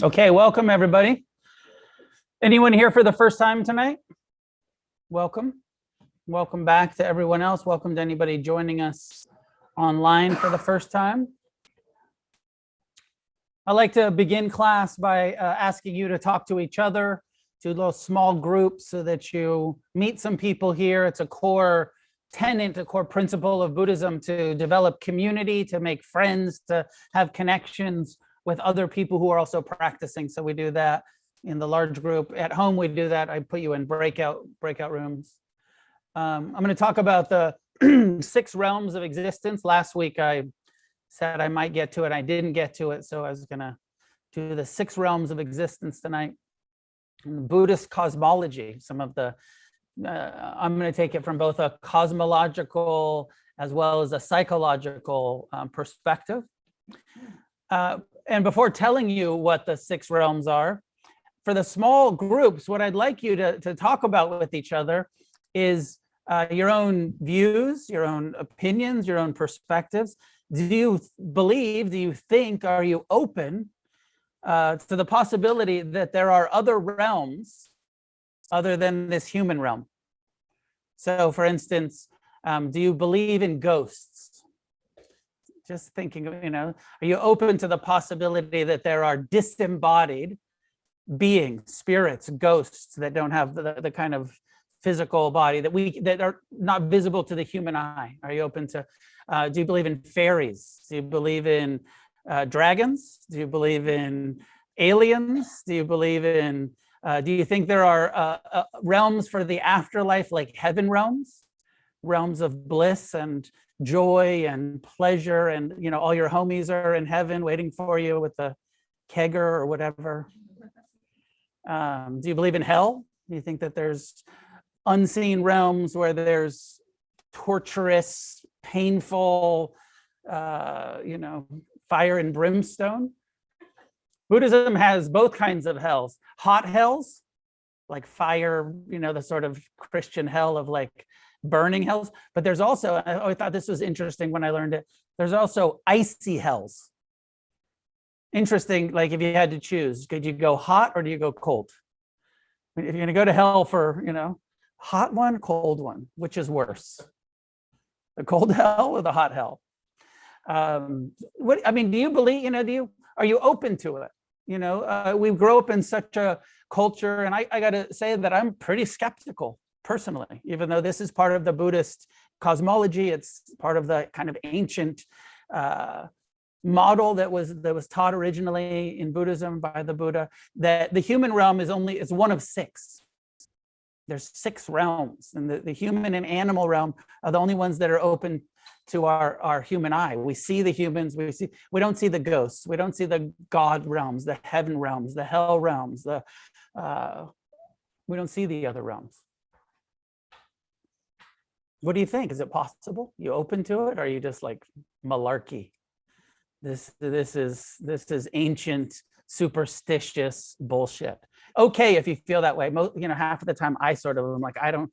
Okay, welcome everybody. Anyone here for the first time tonight? Welcome. Welcome back to everyone else. Welcome to anybody joining us online for the first time. I'd like to begin class by asking you to talk to each other, to little small groups so that you meet some people here. It's a core tenet, a core principle of Buddhism to develop community, to make friends, to have connections with other people who are also practicing. So we do that in the large group. At home, we do that. I put you in breakout rooms. I'm going to talk about the 6 realms of existence. Last week, I said I might get to it. I didn't get to it. So I was going to do the 6 realms of existence tonight. Buddhist cosmology, some of the, I'm going to take it from both a cosmological as well as a psychological perspective. And before telling you what the 6 realms are, for the small groups, what I'd like you to talk about with each other is your own views, your own opinions, your own perspectives. Do you believe, do you think, are you open to the possibility that there are other realms other than this human realm? So for instance, do you believe in ghosts? Just thinking, are you open to the possibility that there are disembodied beings, spirits, ghosts that don't have the kind of physical body that are not visible to the human eye? Are you open to, do you believe in fairies? Do you believe in dragons? Do you believe in aliens? Do you believe in, do you think there are realms for the afterlife, like heaven realms of bliss and joy and pleasure, and all your homies are in heaven waiting for you with the kegger or whatever? Do you believe in hell? Do you think that there's unseen realms where there's torturous, painful, fire and brimstone? Buddhism has both kinds of hells. Hot hells, like fire, the sort of Christian hell of like burning hells. But there's also, I thought this was interesting when I learned it, there's also icy hells. Interesting, like if you had to choose, could you go hot or do you go cold? If you're going to go to hell for, hot one, cold one, which is worse? The cold hell or the hot hell? Do you believe, are you open to it? We grow up in such a culture, and I got to say that I'm pretty skeptical personally, even though this is part of the Buddhist cosmology. It's part of the kind of ancient model that was taught originally in Buddhism by the Buddha, that the human realm is one of 6. There's 6 realms, and the human and animal realm are the only ones that are open to our human eye. We see the humans, we don't see the ghosts, we don't see the God realms, the heaven realms, the hell realms, we don't see the other realms. What do you think? Is it possible? You open to it, or are you just like malarkey? This is ancient, superstitious bullshit. Okay, if you feel that way. Half of the time I sort of am like, I don't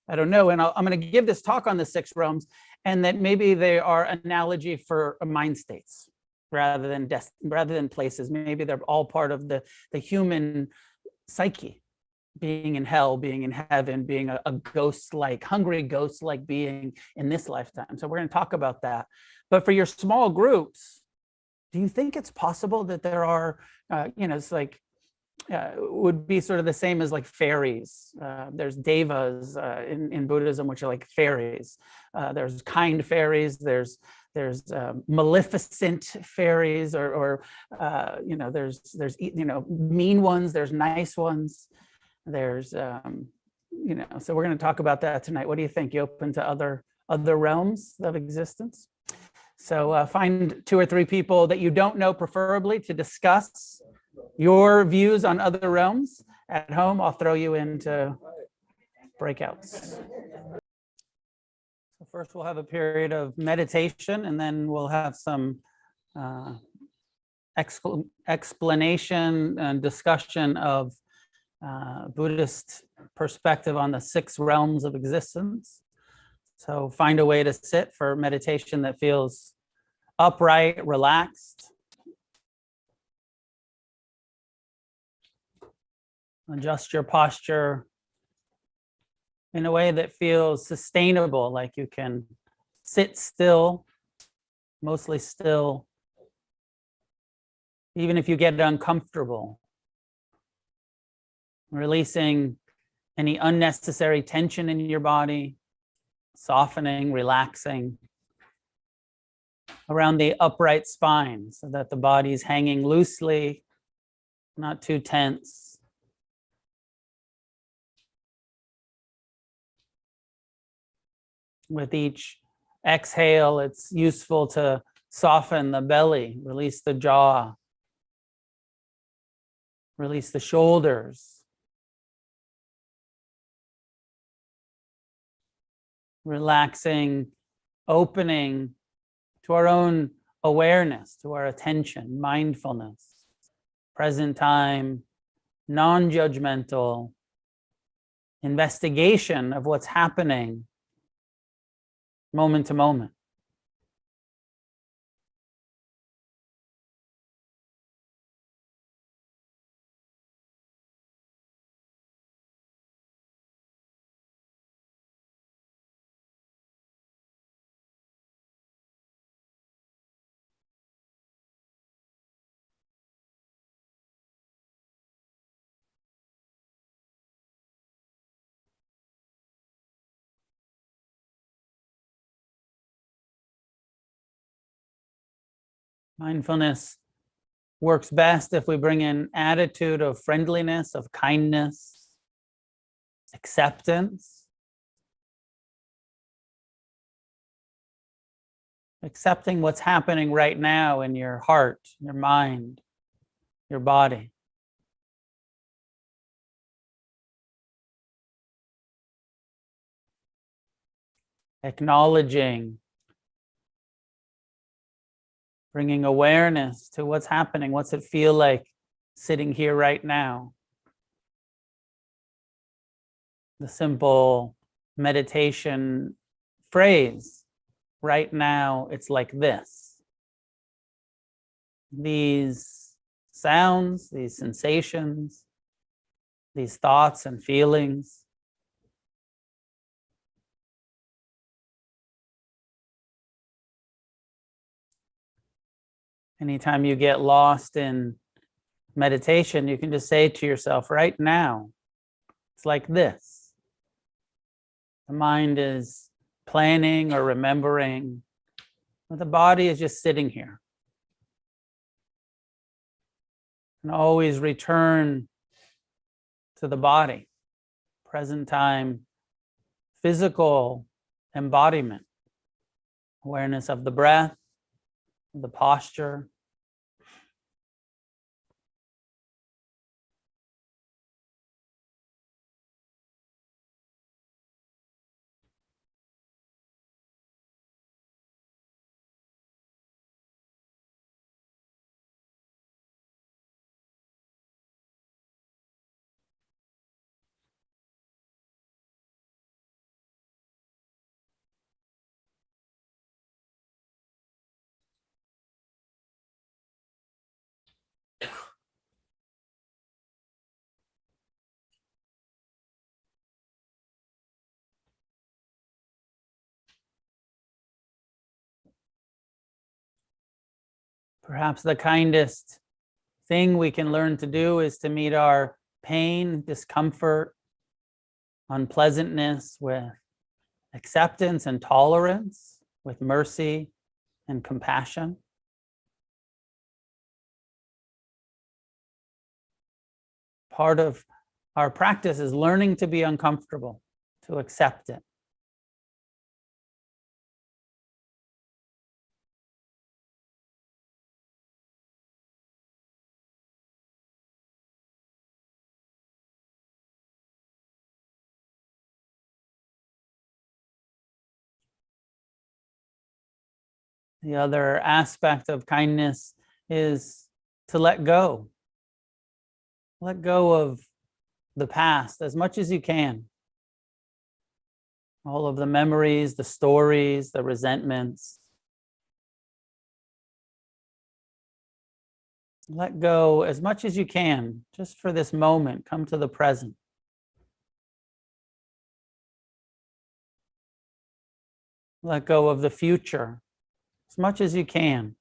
know. And I'm going to give this talk on the 6 realms, and that maybe they are analogy for mind states rather than places. Maybe they're all part of the human psyche, being in hell, being in heaven, being a ghost-like, hungry ghost-like being in this lifetime. So we're going to talk about that. But for your small groups, do you think it's possible that there are, it's like, would be sort of the same as like fairies. There's devas in Buddhism, which are like fairies. There's kind fairies. There's maleficent fairies, or there's mean ones. There's nice ones. There's so we're going to talk about that tonight. What do you think? You open to other realms of existence? So find 2 or 3 people that you don't know, preferably, to discuss your views on other realms. At home, I'll throw you into breakouts. So first we'll have a period of meditation, and then we'll have some explanation and discussion of Buddhist perspective on the 6 realms of existence. So find a way to sit for meditation that feels upright, relaxed. Adjust your posture in a way that feels sustainable, like you can sit still, mostly still, even if you get uncomfortable. Releasing any unnecessary tension in your body, softening, relaxing around the upright spine so that the body is hanging loosely, not too tense. With each exhale, it's useful to soften the belly, release the jaw, release the shoulders, relaxing, opening to our own awareness, to our attention, mindfulness, present time, non-judgmental investigation of what's happening moment to moment. Mindfulness works best if we bring in attitude of friendliness, of kindness, acceptance. Accepting what's happening right now in your heart, your mind, your body. Acknowledging, bringing awareness to what's happening. What's it feel like sitting here right now? The simple meditation phrase, right now it's like this. These sounds, these sensations, these thoughts and feelings. Anytime you get lost in meditation, you can just say to yourself, right now, it's like this. The mind is planning or remembering, but the body is just sitting here. And always return to the body, present time, physical embodiment, awareness of the breath, the posture. Perhaps the kindest thing we can learn to do is to meet our pain, discomfort, unpleasantness with acceptance and tolerance, with mercy and compassion. Part of our practice is learning to be uncomfortable, to accept it. The other aspect of kindness is to let go. Let go of the past as much as you can. All of the memories, the stories, the resentments. Let go as much as you can, just for this moment. Come to the present. Let go of the future as much as you can.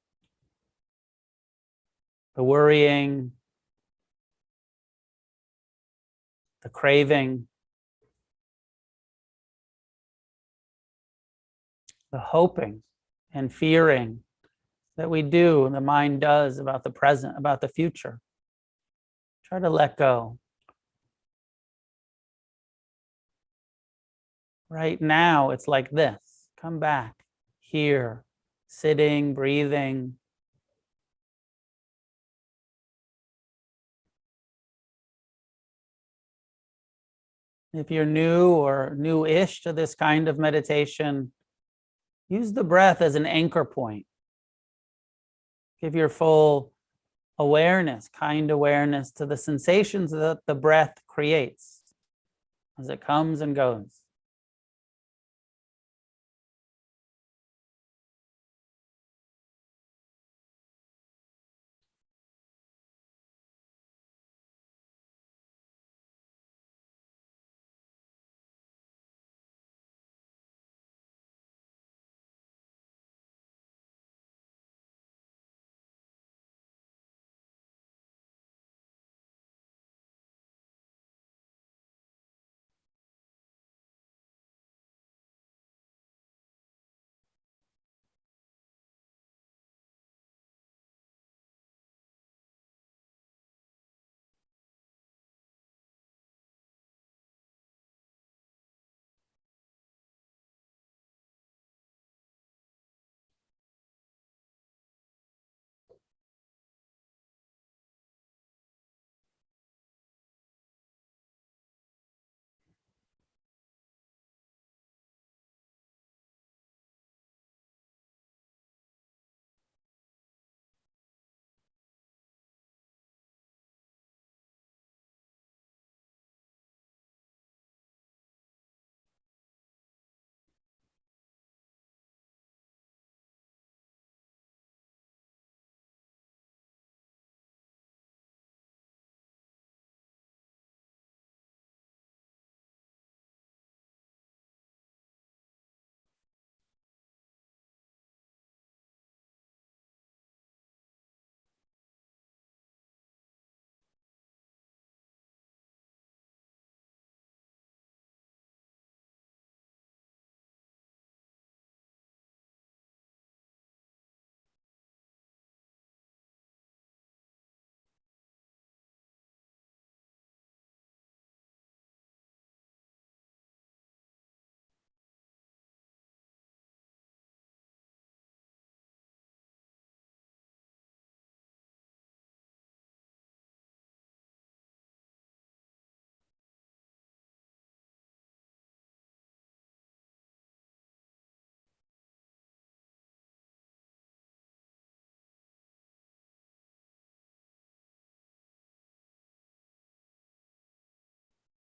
The worrying, the craving, the hoping and fearing that we do and the mind does about the present, about the future. Try to let go. Right now, it's like this. Come back here, sitting, breathing. If you're new or new-ish to this kind of meditation, use the breath as an anchor point. Give your full awareness, kind awareness to the sensations that the breath creates as it comes and goes.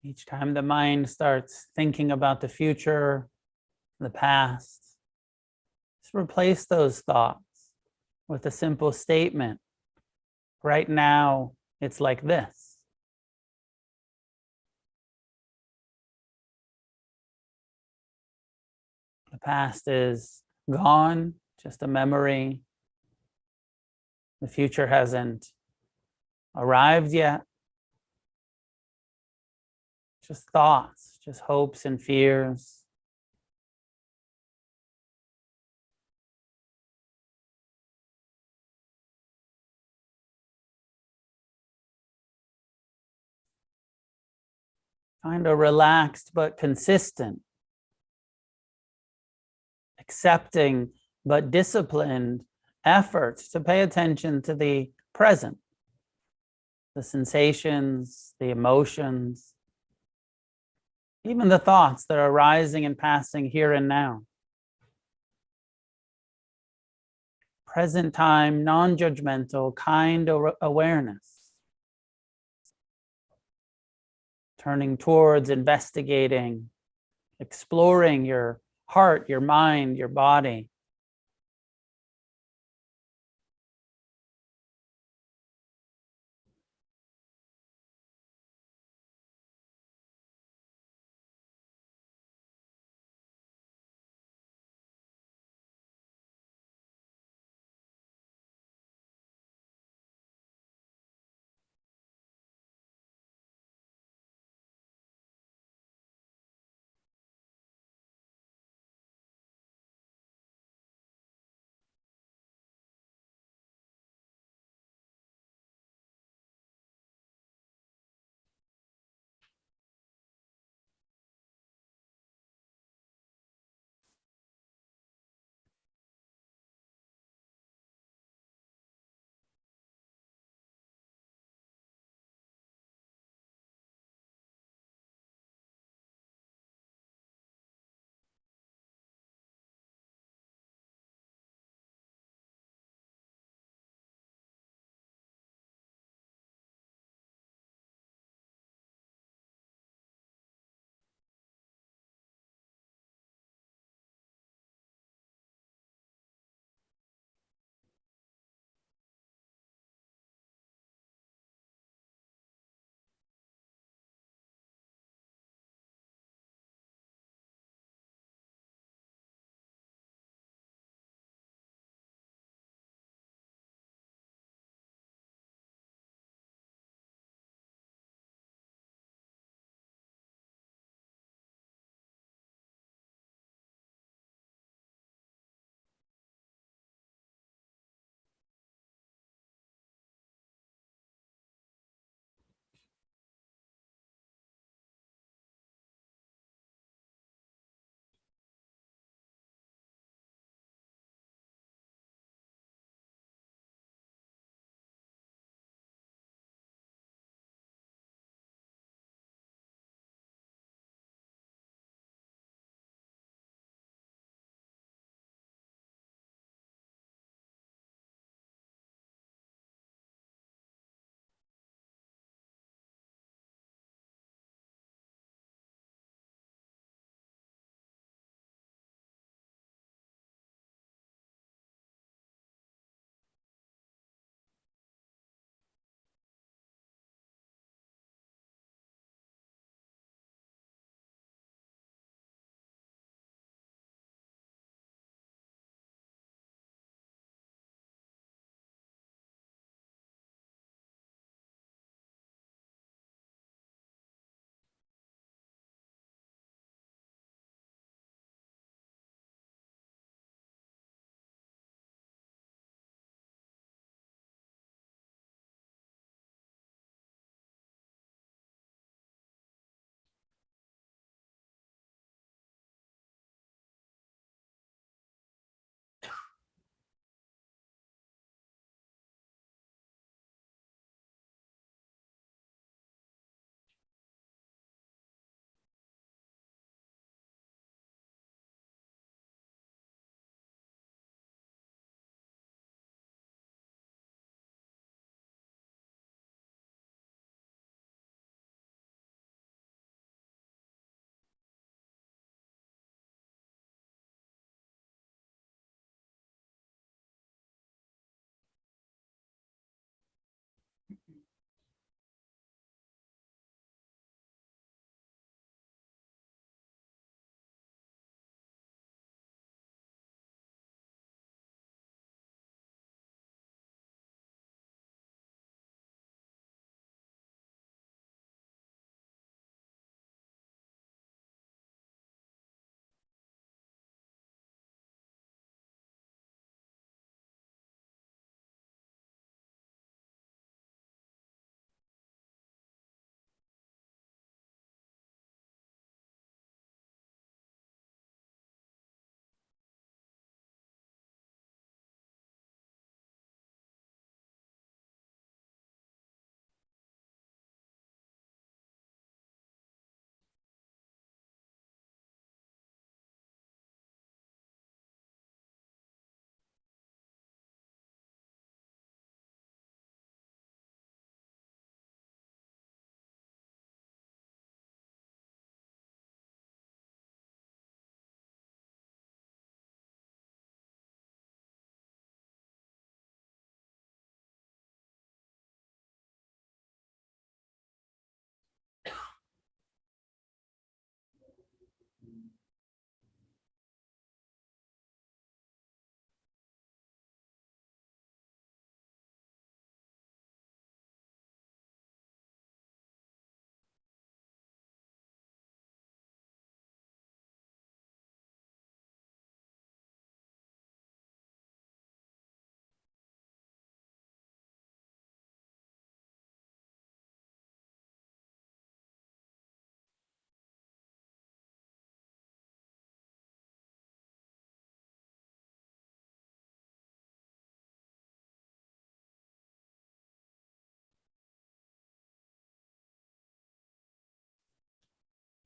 Each time the mind starts thinking about the future, the past, just replace those thoughts with a simple statement. Right now, it's like this. The past is gone, just a memory. The future hasn't arrived yet. Just thoughts, just hopes and fears. Find a relaxed but consistent, accepting but disciplined effort to pay attention to the present, the sensations, the emotions, even the thoughts that are arising and passing here and now. Present time, non-judgmental, kind awareness. Turning towards investigating, exploring your heart, your mind, your body.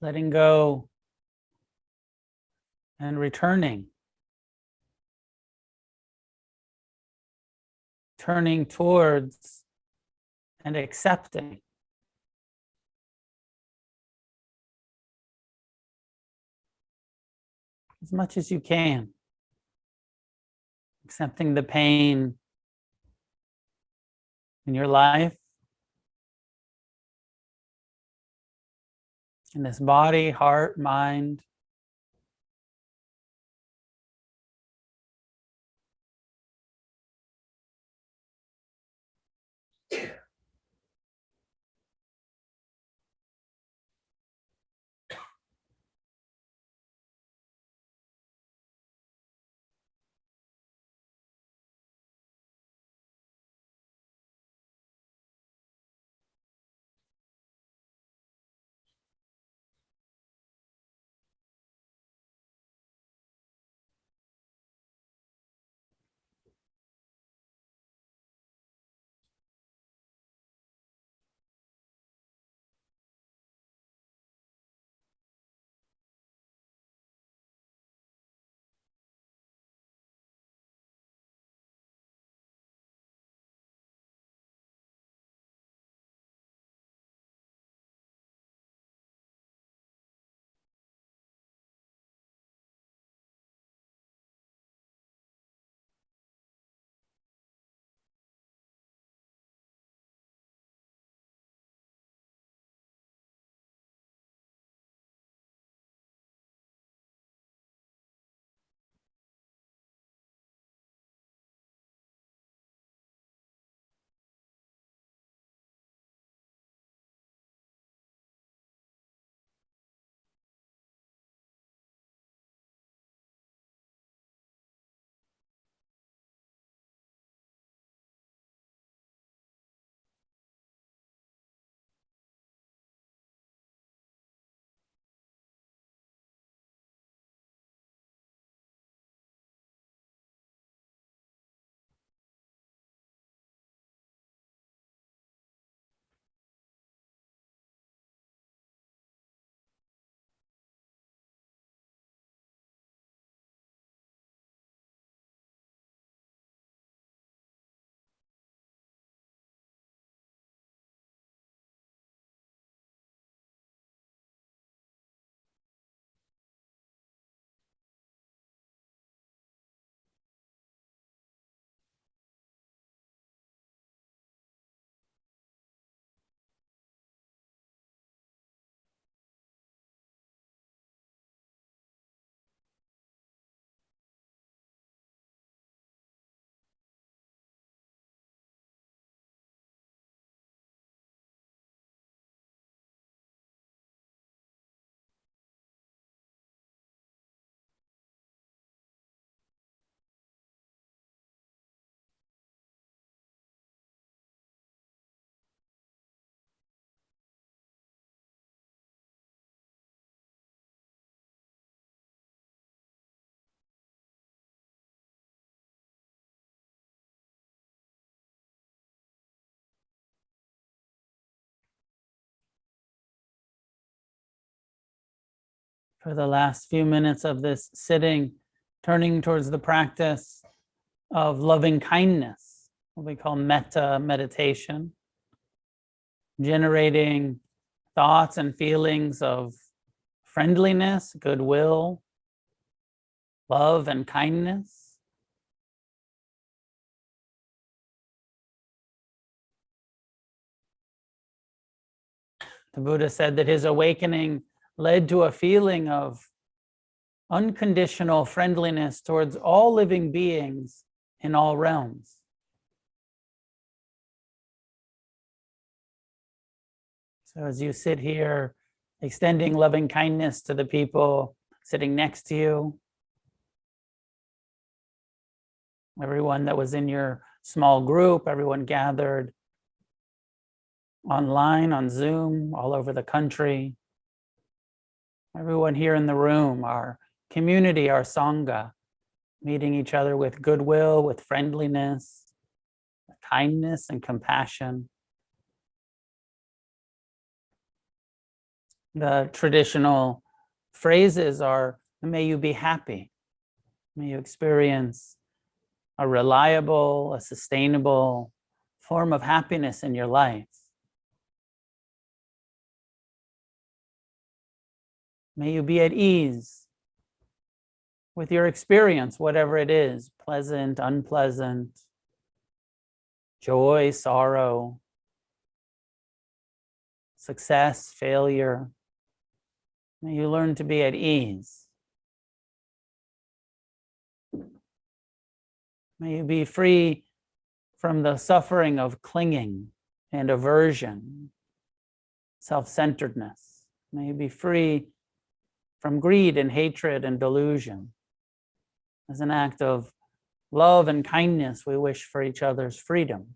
letting go and returning, turning towards and accepting as much as you can, accepting the pain in your life, in this body, heart, mind. For the last few minutes of this sitting, turning towards the practice of loving kindness, what we call metta meditation, generating thoughts and feelings of friendliness, goodwill, love, and kindness. The Buddha said that his awakening led to a feeling of unconditional friendliness towards all living beings in all realms. So as you sit here, extending loving kindness to the people sitting next to you, everyone that was in your small group, everyone gathered online, on Zoom, all over the country, everyone here in the room, our community, our Sangha, meeting each other with goodwill, with friendliness, kindness, and compassion. The traditional phrases are, may you be happy. May you experience a reliable, a sustainable form of happiness in your life. May you be at ease with your experience, whatever it is, pleasant, unpleasant, joy, sorrow, success, failure. May you learn to be at ease. May you be free from the suffering of clinging and aversion, self-centeredness. May you be free from greed and hatred and delusion. As an act of love and kindness, we wish for each other's freedom.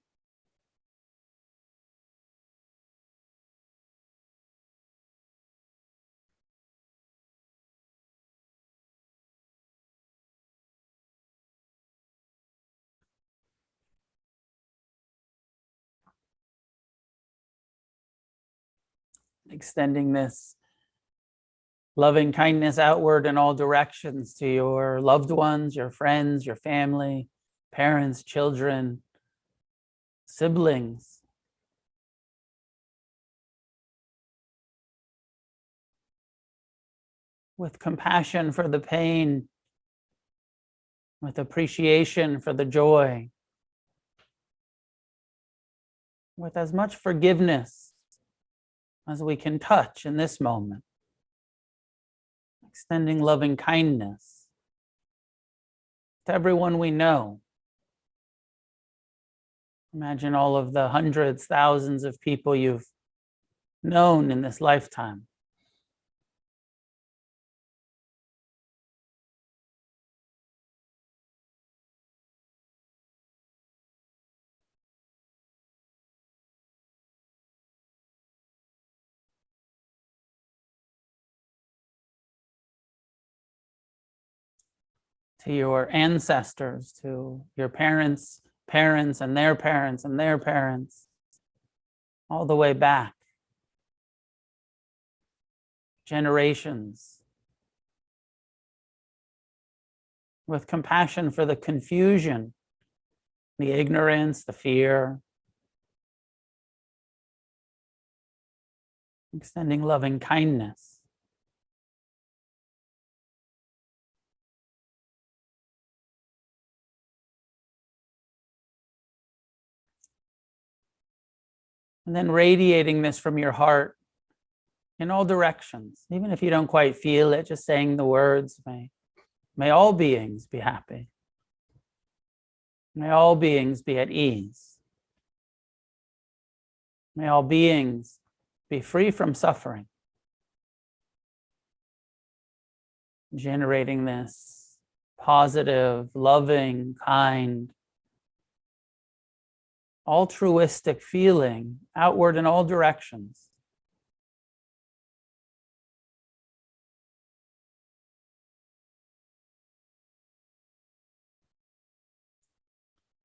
Extending this loving kindness outward in all directions to your loved ones, your friends, your family, parents, children, siblings. With compassion for the pain, with appreciation for the joy, with as much forgiveness as we can touch in this moment. Extending loving kindness to everyone we know. Imagine all of the hundreds, thousands of people you've known in this lifetime. To your ancestors, to your parents' parents and their parents and their parents, all the way back. Generations. With compassion for the confusion, the ignorance, the fear. Extending loving kindness. And then radiating this from your heart in all directions. Even if you don't quite feel it, just saying the words, may all beings be happy. May all beings be at ease. May all beings be free from suffering. Generating this positive, loving, kind, altruistic feeling outward in all directions.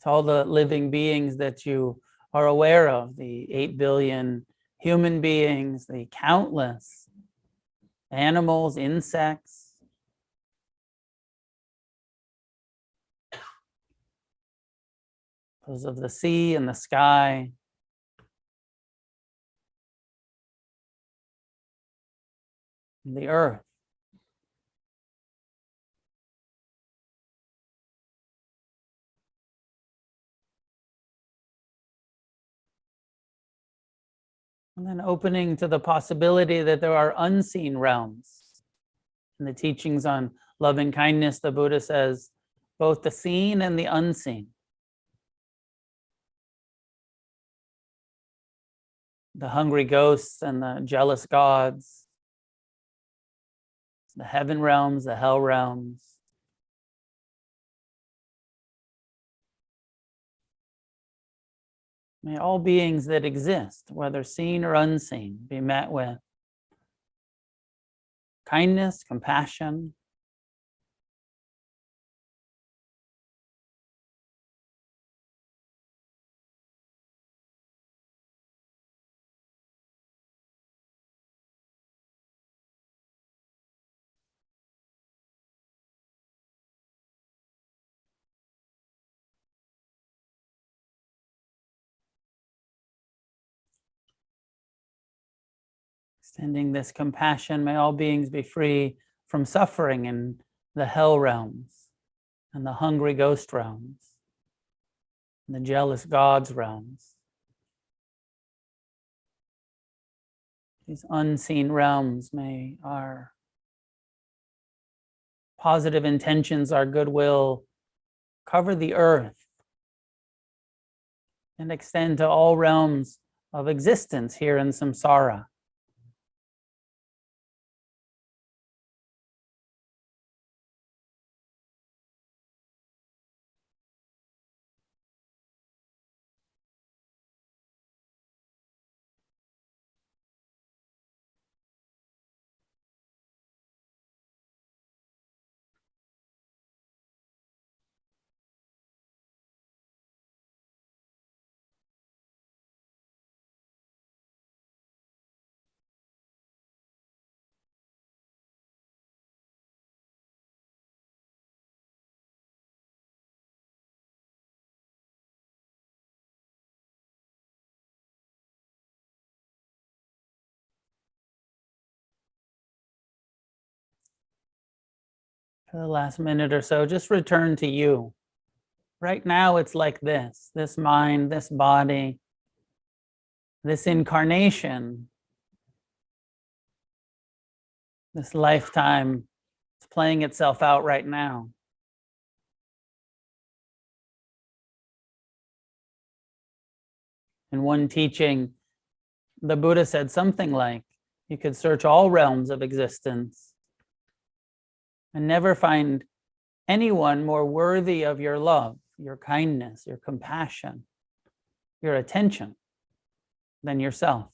To all the living beings that you are aware of, the 8 billion human beings, the countless animals, insects, those of the sea and the sky, and the earth. And then opening to the possibility that there are unseen realms. In the teachings on loving kindness, the Buddha says, both the seen and the unseen. The hungry ghosts and the jealous gods, the heaven realms, the hell realms. May all beings that exist, whether seen or unseen, be met with kindness, compassion, Extending this compassion, may all beings be free from suffering in the hell realms and the hungry ghost realms and the jealous gods realms. These unseen realms, may our positive intentions, our goodwill cover the earth and extend to all realms of existence here in samsara. For the last minute or so, just return to you. Right now, it's like this mind, this body, this incarnation, this lifetime, it's playing itself out right now. In one teaching, the Buddha said something like, you could search all realms of existence and never find anyone more worthy of your love, your kindness, your compassion, your attention than yourself.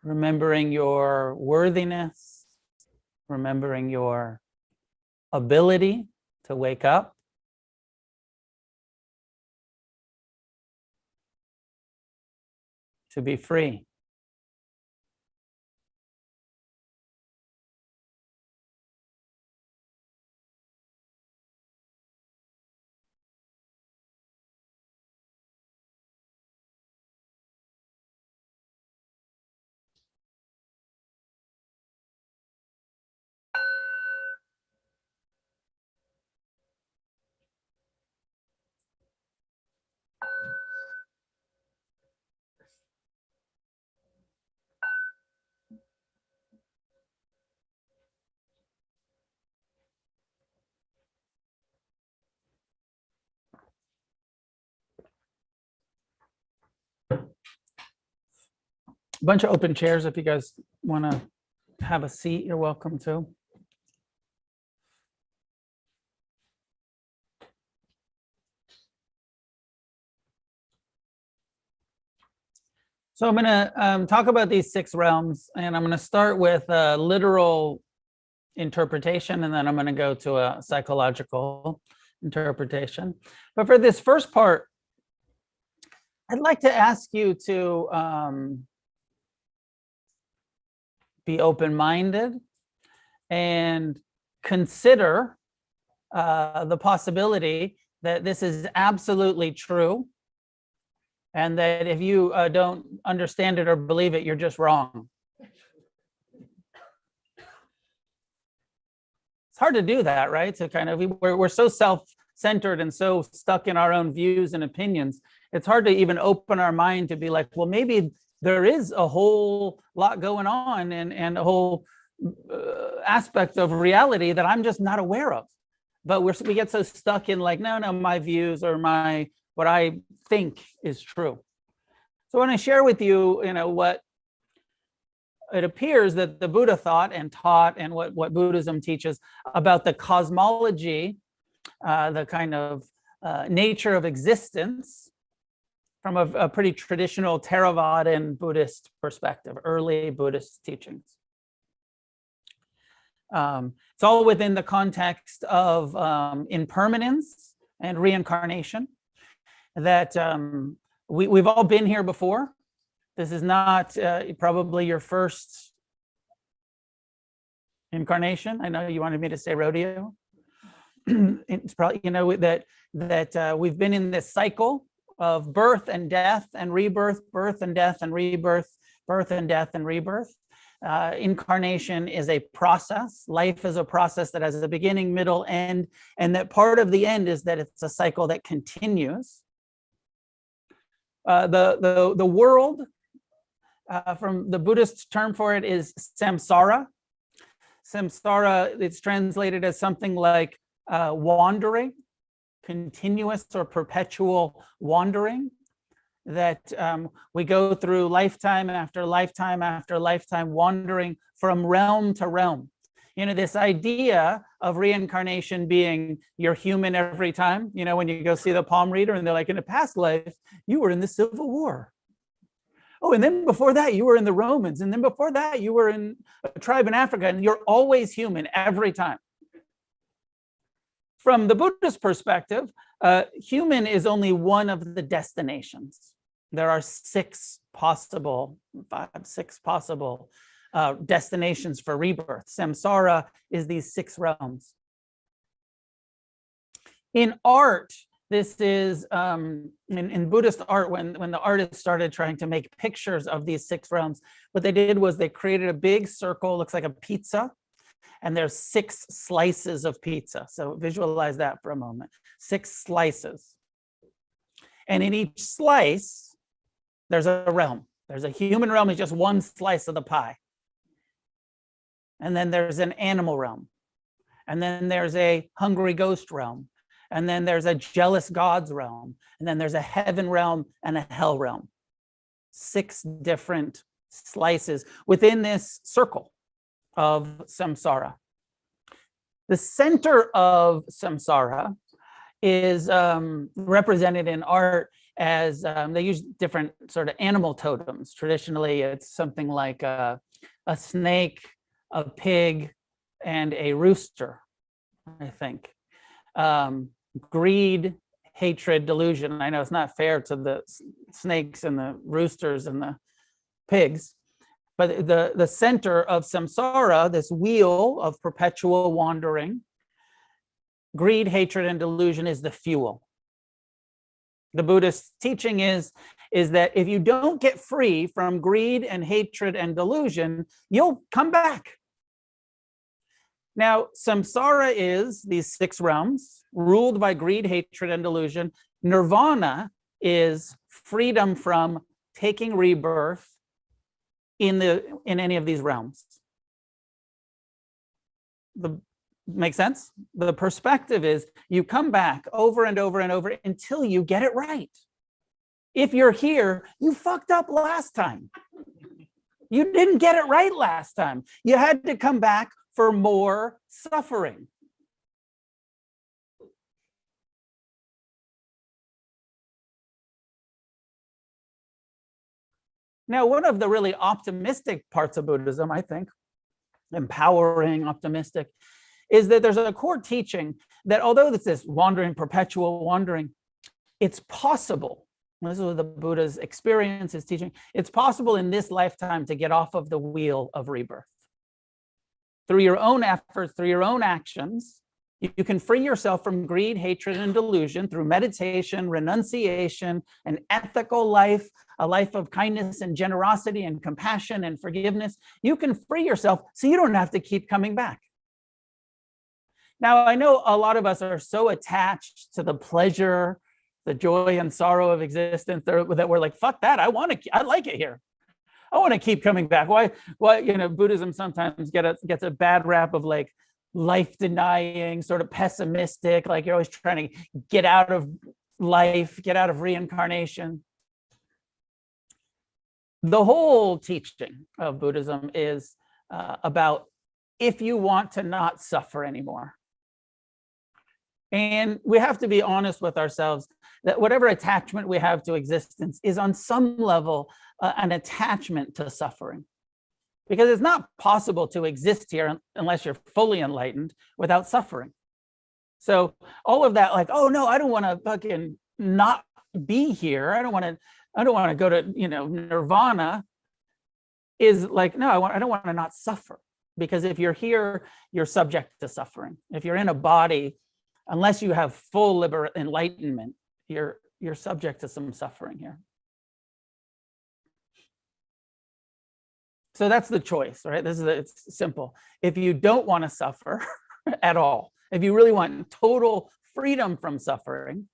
Remembering your worthiness, remembering your ability to wake up, to be free. A bunch of open chairs. If you guys want to have a seat, you're welcome to. So I'm going to talk about these 6 realms, and I'm going to start with a literal interpretation, and then I'm going to go to a psychological interpretation. But for this first part, I'd like to ask you to be open-minded and consider the possibility that this is absolutely true, and that if you don't understand it or believe it, you're just wrong. It's hard to do that, right? So kind of, we're so self-centered and so stuck in our own views and opinions. It's hard to even open our mind to be like, well, maybe there is a whole lot going on and a whole aspect of reality that I'm just not aware of. But we get so stuck in like, no, my views or what I think is true. So I want to share with you, what it appears that the Buddha thought and taught, and what Buddhism teaches about the cosmology, the kind of nature of existence from a pretty traditional Theravadan Buddhist perspective, early Buddhist teachings. It's all within the context of impermanence and reincarnation, that we've all been here before. This is not probably your first incarnation. I know you wanted me to say rodeo. It's probably, that we've been in this cycle of birth and death and rebirth, birth and death and rebirth, birth and death and rebirth. Incarnation is a process. Life is a process that has a beginning, middle, end, and that part of the end is that it's a cycle that continues. The world, from the Buddhist term for it, is samsara. Samsara, it's translated as something like wandering, continuous or perpetual wandering, that we go through lifetime after lifetime after lifetime, wandering from realm to realm. You know, this idea of reincarnation being you're human every time, you know, when you go see the palm reader and they're like, in a past life, you were in the Civil War. Oh, and then before that, you were in the Romans. And then before that, you were in a tribe in Africa, and you're always human every time. From the Buddhist perspective, human is only one of the destinations. There are six possible destinations for rebirth. Samsara is these six realms. In art, this is in Buddhist art, when the artists started trying to make pictures of these six realms, what they did was they created a big circle, looks like a pizza, and there's six slices of pizza. So visualize that for a moment. Six slices. And in each slice, there's a realm. There's a human realm, is just one slice of the pie. And then there's an animal realm. And then there's a hungry ghost realm. And then there's a jealous God's realm. And then there's a heaven realm and a hell realm. Six different slices within this circle of samsara. The center of samsara is represented in art as they use different sort of animal totems. Traditionally, it's something like a snake, a pig, and a rooster, I think. Greed, hatred, delusion. I know it's not fair to the snakes and the roosters and the pigs, but the center of samsara, this wheel of perpetual wandering, greed, hatred, and delusion is the fuel. The Buddhist teaching is that if you don't get free from greed and hatred and delusion, you'll come back. Now, samsara is these six realms ruled by greed, hatred, and delusion. Nirvana is freedom from taking rebirth in any of these realms. Make sense? The perspective is you come back over and over and over until you get it right. If you're here, you fucked up last time. You didn't get it right last time. You had to come back for more suffering. Now, one of the really optimistic parts of Buddhism, I think, empowering, optimistic, is that there's a core teaching that although it's this wandering, perpetual wandering, it's possible. This is what the Buddha's experience is teaching. It's possible in this lifetime to get off of the wheel of rebirth. Through your own efforts, through your own actions, you can free yourself from greed, hatred, and delusion through meditation, renunciation, an ethical life, a life of kindness and generosity and compassion and forgiveness. You can free yourself so you don't have to keep coming back. Now, I know a lot of us are so attached to the pleasure, the joy and sorrow of existence that we're like, fuck that, I like it here. I want to keep coming back. Why, you know, Buddhism sometimes gets a bad rap of like life denying, sort of pessimistic, like you're always trying to get out of life, get out of reincarnation. The whole teaching of Buddhism is about if you want to not suffer anymore. And we have to be honest with ourselves that whatever attachment we have to existence is on some level an attachment to suffering. Because it's not possible to exist here unless you're fully enlightened without suffering. So all of that, like, oh no, I don't want to fucking not be here. I don't want to go to, you know, nirvana, is like, no, I don't want to not suffer. Because if you're here, you're subject to suffering. If you're in a body, unless you have full enlightenment, you're you're subject to some suffering here. So that's the choice, right? It's simple. If you don't want to suffer at all, if you really want total freedom from suffering,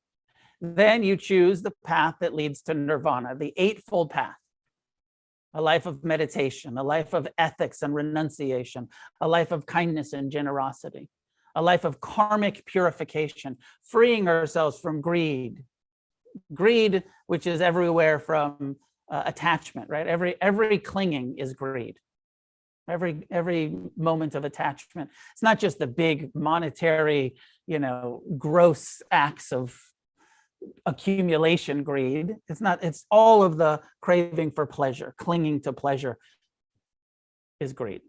then you choose the path that leads to nirvana, the eightfold path. A life of meditation, a life of ethics and renunciation, a life of kindness and generosity, a life of karmic purification, freeing ourselves from greed, which is everywhere from attachment, right? Every clinging is greed. Every moment of attachment. It's not just the big monetary, gross acts of accumulation greed. It's all of the craving for pleasure, clinging to pleasure is greed.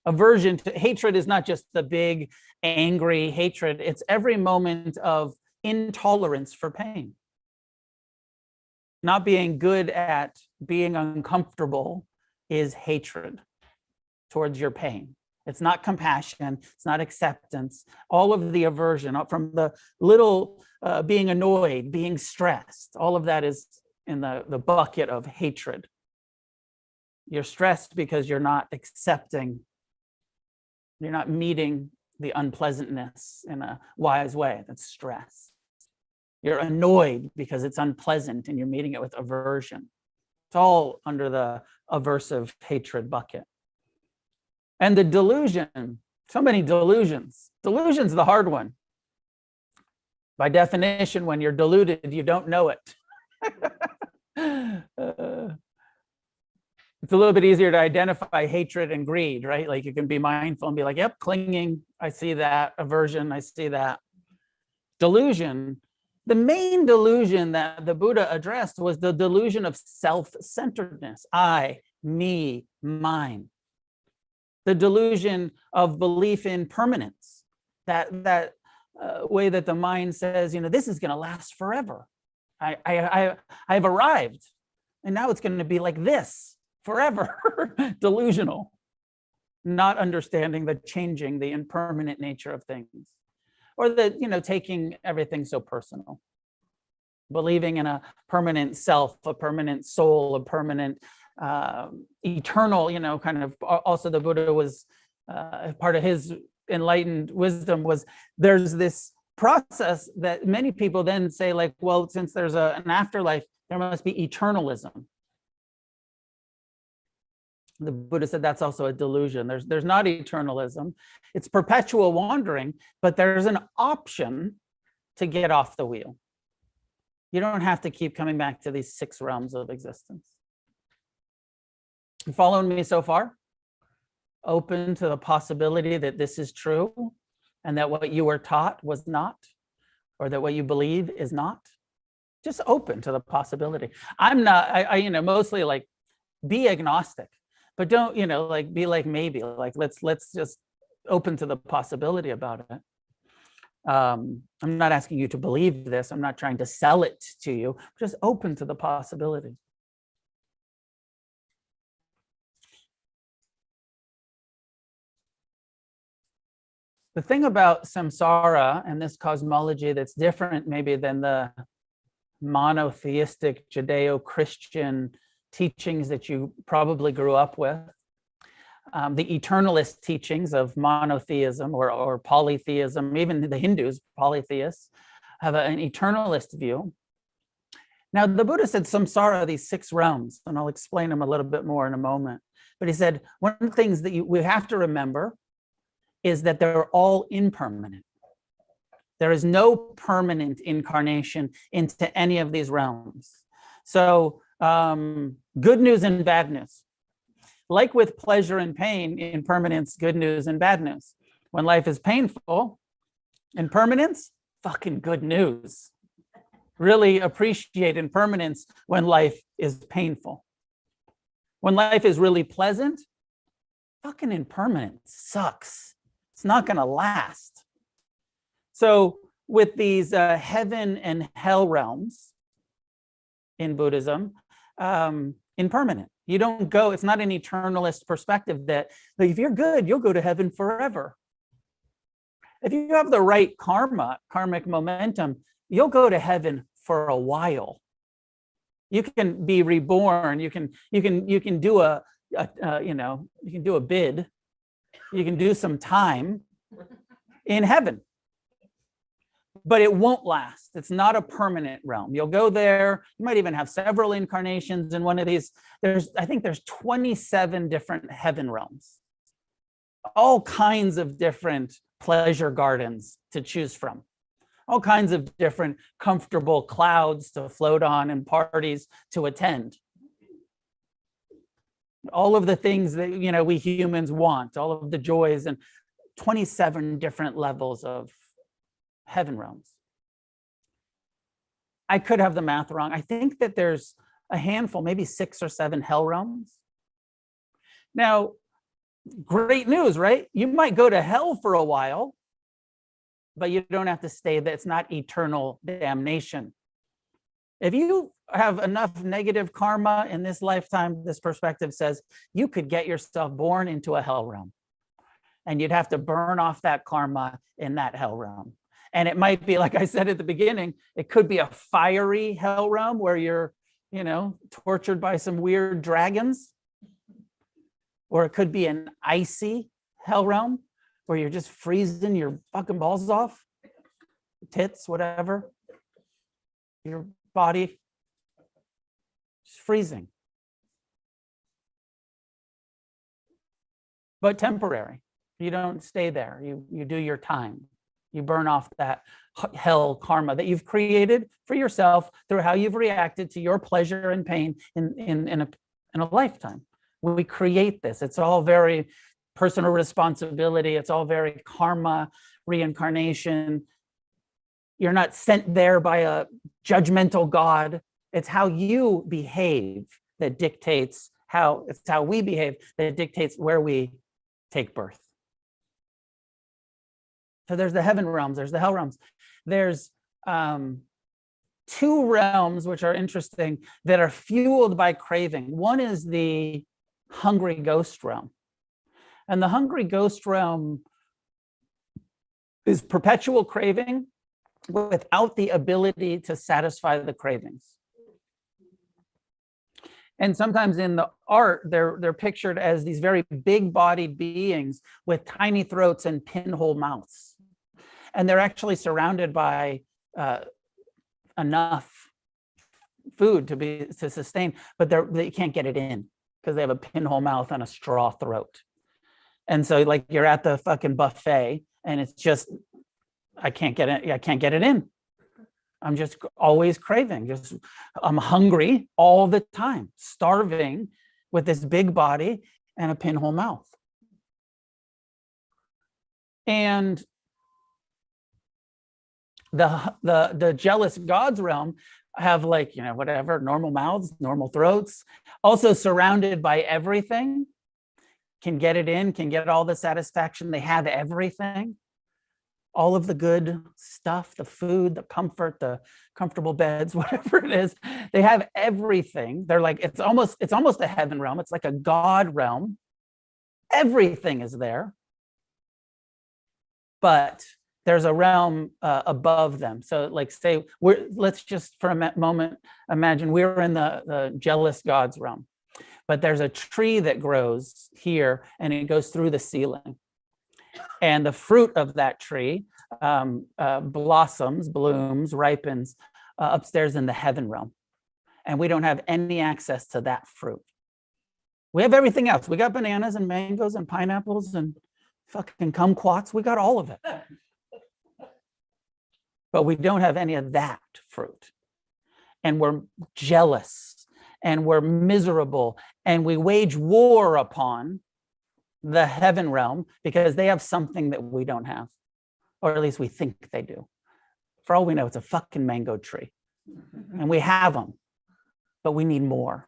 Aversion to hatred is not just the big angry hatred. It's every moment of intolerance for pain. Not being good at being uncomfortable is hatred towards your pain. It's not compassion. It's not acceptance. All of the aversion, from the little being annoyed, being stressed, all of that is in the bucket of hatred. You're stressed because you're not accepting, you're not meeting the unpleasantness in a wise way. That's stress. You're annoyed because it's unpleasant and you're meeting it with aversion. It's all under the aversive hatred bucket. And the delusion, so many delusions. Delusion's the hard one. By definition, when you're deluded, you don't know it. It's a little bit easier to identify hatred and greed, right? Like you can be mindful and be like, yep, clinging, I see that. Aversion, I see that. Delusion, the main delusion that the Buddha addressed was the delusion of self-centeredness. I, me, mine. The delusion of belief in permanence, that way that the mind says, this is going to last forever. I've arrived, and now it's going to be like this forever. Delusional, not understanding the changing, the impermanent nature of things, or the taking everything so personal, believing in a permanent self, a permanent soul, a permanent eternal, kind of. Also the Buddha was part of his enlightened wisdom was there's this process that many people then say, like, well, since there's an afterlife, there must be eternalism. The Buddha said that's also a delusion. There's not eternalism. It's perpetual wandering, but there's an option to get off the wheel. You don't have to keep coming back to these 6 realms of existence. You following me so far? Open to the possibility that this is true and that what you were taught was not, or that what you believe is not. Just open to the possibility. I'm not, I mostly like be agnostic, but don't, like be like maybe, like let's just open to the possibility about it. I'm not asking you to believe this. I'm not trying to sell it to you. Just open to the possibility. The thing about samsara and this cosmology that's different maybe than the monotheistic Judeo-Christian teachings that you probably grew up with, the eternalist teachings of monotheism or polytheism, even the Hindus, polytheists, have an eternalist view. Now, the Buddha said samsara are these 6 realms, and I'll explain them a little bit more in a moment. But he said, one of the things that we have to remember is that they're all impermanent. There is no permanent incarnation into any of these realms. So good news and bad news. Like with pleasure and pain, impermanence, good news and bad news. When life is painful, impermanence, fucking good news. Really appreciate impermanence when life is painful. When life is really pleasant, fucking impermanence sucks. It's not going to last. So with these heaven and hell realms in Buddhism, impermanent. You don't go, it's not an eternalist perspective that like, if you're good, you'll go to heaven forever. If you have the right karmic momentum, you'll go to heaven for a while. You can be reborn. You can do a you know, you can do a bid. You can do some time in heaven, but it won't last. It's not a permanent realm. You'll go there. You might even have several incarnations in one of these. I think there's 27 different heaven realms, all kinds of different pleasure gardens to choose from, all kinds of different comfortable clouds to float on and parties to attend. All of the things that, you know, we humans want, all of the joys, and 27 different levels of heaven realms. I could have the math wrong. I think that there's a handful, maybe 6 or 7 hell realms. Now, great news, right? You might go to hell for a while, but you don't have to stay there. It's not eternal damnation. If you have enough negative karma in this lifetime, this perspective says you could get yourself born into a hell realm, and you'd have to burn off that karma in that hell realm. And it might be, like I said at the beginning, it could be a fiery hell realm where you're, you know, tortured by some weird dragons. Or it could be an icy hell realm where you're just freezing your fucking balls off, tits, whatever. Your body just freezing. But temporary. You don't stay there. You do your time. You burn off that hell karma that you've created for yourself through how you've reacted to your pleasure and pain in a lifetime. We create this. It's all very personal responsibility. It's all very karma, reincarnation. You're not sent there by a judgmental God. It's how you behave that dictates it's how we behave that dictates where we take birth. So there's the heaven realms, there's the hell realms. There's 2 realms which are interesting that are fueled by craving. One is the hungry ghost realm. And the hungry ghost realm is perpetual craving without the ability to satisfy the cravings. And sometimes in the art, they're pictured as these very big-bodied beings with tiny throats and pinhole mouths. And they're actually surrounded by enough food to sustain, but they can't get it in because they have a pinhole mouth and a straw throat. And so, like, you're at the fucking buffet, and it's just, I can't get it in. I'm just always craving. I'm hungry all the time, starving with this big body and a pinhole mouth. And the jealous gods realm have, like, you know, whatever, normal mouths, normal throats, also surrounded by everything, can get it in, can get all the satisfaction. They have everything. All of the good stuff, the food, the comfort, the comfortable beds, whatever it is, they have everything. They're like, it's almost a heaven realm. It's like a God realm. Everything is there. But there's a realm above them. So, like, say, let's just for a moment imagine we're in the jealous gods realm. But there's a tree that grows here, and it goes through the ceiling. And the fruit of that tree blossoms, blooms, ripens upstairs in the heaven realm. And we don't have any access to that fruit. We have everything else. We got bananas and mangoes and pineapples and fucking kumquats. We got all of it. But we don't have any of that fruit. And we're jealous and we're miserable and we wage war upon the heaven realm because they have something that we don't have, or at least we think they do. For all we know, it's a fucking mango tree, and we have them, but we need more.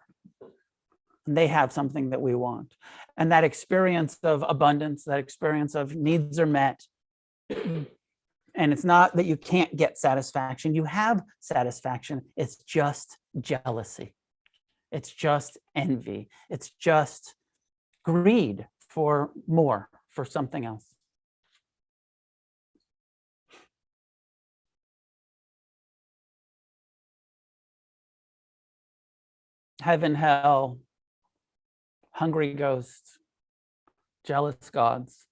And they have something that we want. And that experience of abundance, that experience of needs are met. And it's not that you can't get satisfaction. You have satisfaction. It's just jealousy. It's just envy. It's just greed for more, for something else. heaven, hell, hungry ghosts, jealous gods.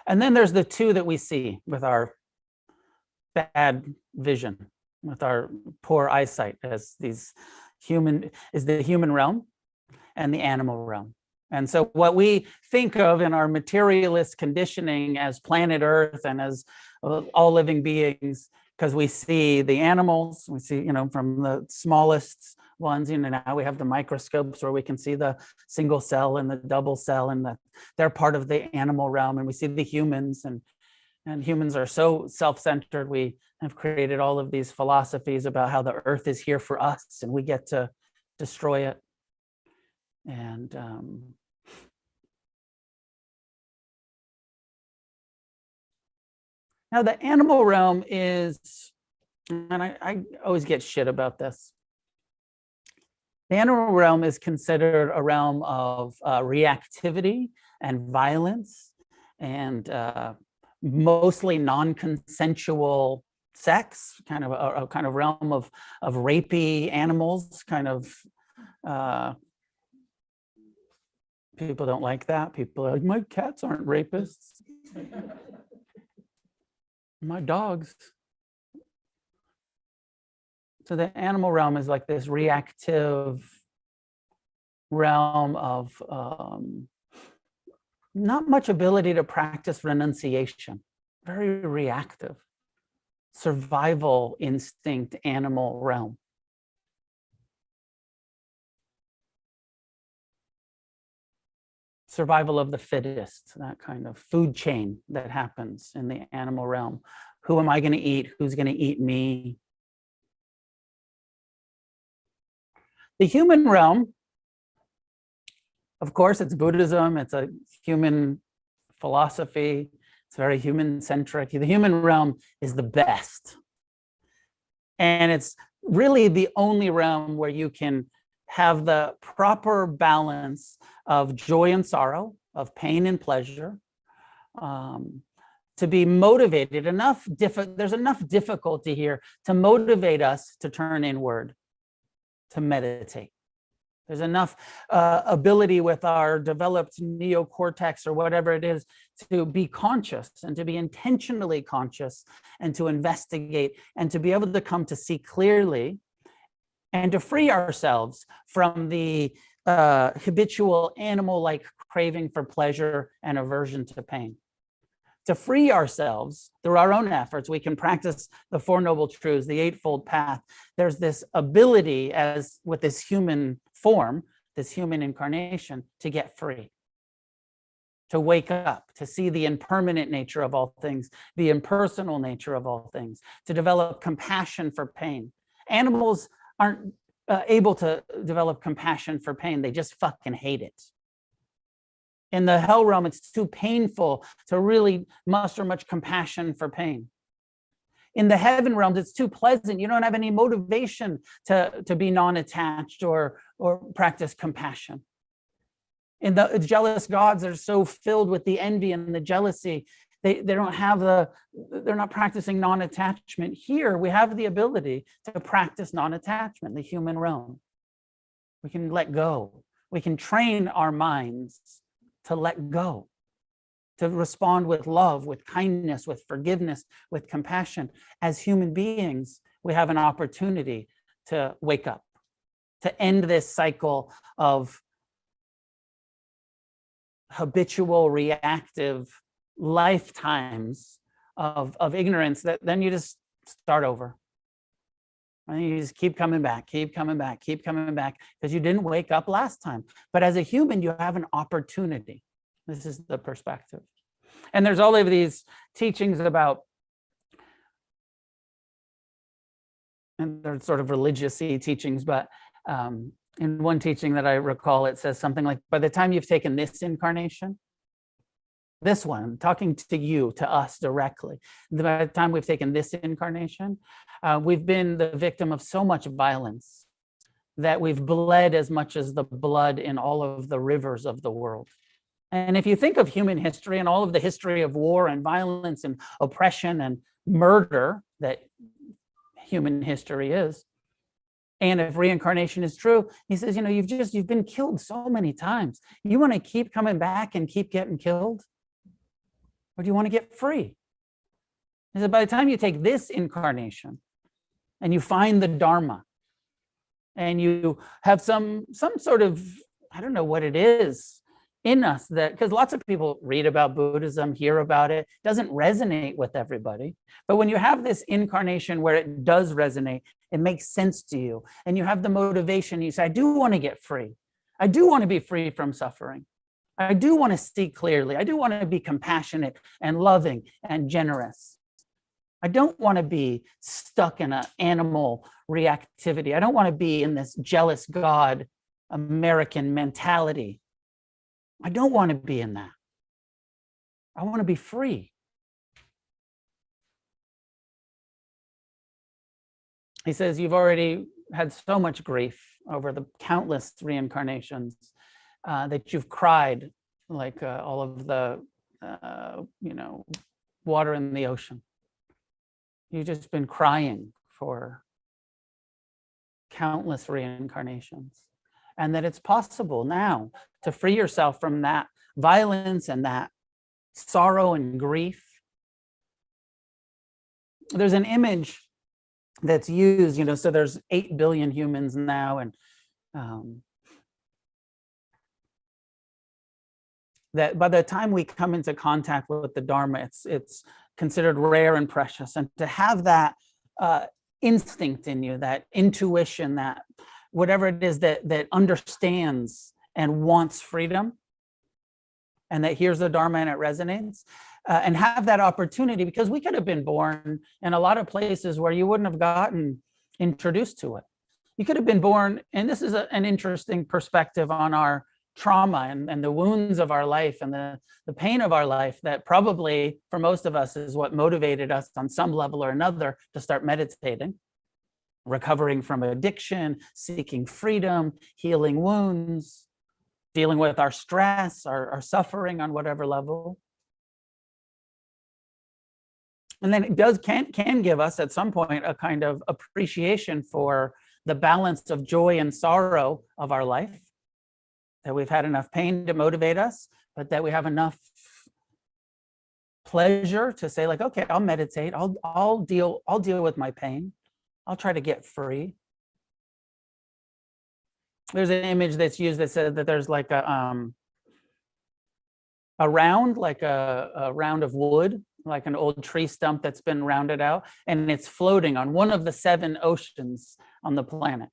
And then there's the two that we see with our bad vision, with our poor eyesight, as these human, is the human realm and the animal realm. And so what we think of in our materialist conditioning as planet Earth and as all living beings, because we see the animals, we see, from the smallest ones, now we have the microscopes where we can see the single cell and the double cell, and they're part of the animal realm. And we see the humans, and humans are so self-centered. We have created all of these philosophies about how the earth is here for us and we get to destroy it. And now the animal realm is, and I always get shit about this. The animal realm is considered a realm of reactivity and violence and mostly non-consensual sex, kind of a kind of realm of rapey animals, kind of. People don't like that. People are like, my cats aren't rapists. My dogs. So the animal realm is like this reactive realm of not much ability to practice renunciation, very reactive, survival instinct animal realm. Survival of the fittest, that kind of food chain that happens in the animal realm. Who am I going to eat? Who's going to eat me? The human realm, of course, it's Buddhism. It's a human philosophy. It's very human-centric. The human realm is the best. And it's really the only realm where you can have the proper balance of joy and sorrow, of pain and pleasure, to be motivated enough. There's enough difficulty here to motivate us to turn inward, to meditate. There's enough ability with our developed neocortex or whatever it is to be conscious and to be intentionally conscious and to investigate and to be able to come to see clearly and to free ourselves from the habitual animal-like craving for pleasure and aversion to pain. To free ourselves through our own efforts, we can practice the Four Noble Truths, the Eightfold Path. There's this ability, as with this human form, this human incarnation, to get free, to wake up, to see the impermanent nature of all things, the impersonal nature of all things, to develop compassion for pain. Animals aren't able to develop compassion for pain. They just fucking hate it. In the hell realm, it's too painful to really muster much compassion for pain. In the heaven realms, it's too pleasant. You don't have any motivation to be non-attached or practice compassion. In the jealous gods, are so filled with the envy and the jealousy. They don't have they're not practicing non-attachment. Here, we have the ability to practice non-attachment, the human realm. We can let go. We can train our minds to let go, to respond with love, with kindness, with forgiveness, with compassion. As human beings, we have an opportunity to wake up, to end this cycle of habitual, reactive lifetimes of ignorance that then you just start over. And you just keep coming back, keep coming back, keep coming back, because you didn't wake up last time. But as a human, you have an opportunity. This is the perspective. And there's all of these teachings about, and they're sort of religious-y teachings, but in one teaching that I recall, it says something like, by the time you've taken this incarnation, this one, talking to you, to us directly, by the time we've taken this incarnation, we've been the victim of so much violence that we've bled as much as the blood in all of the rivers of the world. And if you think of human history and all of the history of war and violence and oppression and murder that human history is, And if reincarnation is true, he says, you've been killed so many times. You want to keep coming back and keep getting killed? Or do you want to get free? He said, by the time you take this incarnation and you find the Dharma and you have some sort of, I don't know what it is in us, that, because lots of people read about Buddhism, hear about it, doesn't resonate with everybody. But when you have this incarnation where it does resonate, it makes sense to you, and you have the motivation, you say, I do want to get free. I do want to be free from suffering. I do want to see clearly. I do want to be compassionate and loving and generous. I don't want to be stuck in an animal reactivity. I don't want to be in this jealous God American mentality. I don't want to be in that. I want to be free. He says, you've already had so much grief over the countless reincarnations that you've cried like all of the, water in the ocean. You've just been crying for countless reincarnations. And that it's possible now to free yourself from that violence and that sorrow and grief. There's an image that's used, so there's 8 billion humans now, and that by the time we come into contact with the Dharma, it's considered rare and precious. And to have that instinct in you, that intuition, that whatever it is that understands and wants freedom, and that hears the Dharma and it resonates, and have that opportunity, because we could have been born in a lot of places where you wouldn't have gotten introduced to it. You could have been born, and this is an interesting perspective on our trauma and the wounds of our life and the pain of our life, that probably for most of us is what motivated us on some level or another to start meditating, recovering from addiction, seeking freedom, healing wounds, dealing with our stress, our suffering on whatever level. And then it can give us at some point a kind of appreciation for the balance of joy and sorrow of our life, that we've had enough pain to motivate us, but that we have enough pleasure to say, like, okay, I'll meditate, I'll deal with my pain, I'll try to get free. There's an image that's used that says that there's like a round, like a round of wood, like an old tree stump that's been rounded out, and it's floating on one of the 7 oceans on the planet.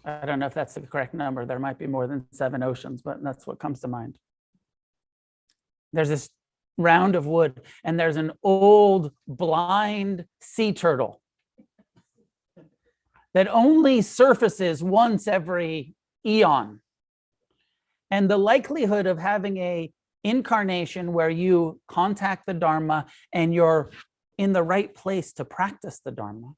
I don't know if that's the correct number. There might be more than 7 oceans, but that's what comes to mind. There's this round of wood, and there's an old blind sea turtle that only surfaces once every eon. And the likelihood of having a incarnation where you contact the Dharma and you're in the right place to practice the Dharma,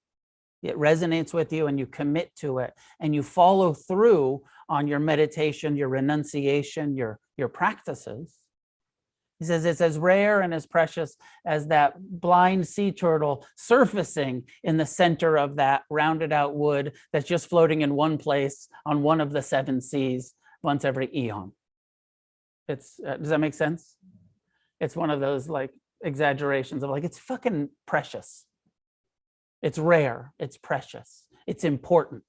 it resonates with you and you commit to it and you follow through on your meditation, your renunciation, your practices. He says it's as rare and as precious as that blind sea turtle surfacing in the center of that rounded out wood that's just floating in one place on one of the 7 seas once every eon. It's does that make sense? It's one of those like exaggerations of like, it's fucking precious. It's rare, it's precious, it's important.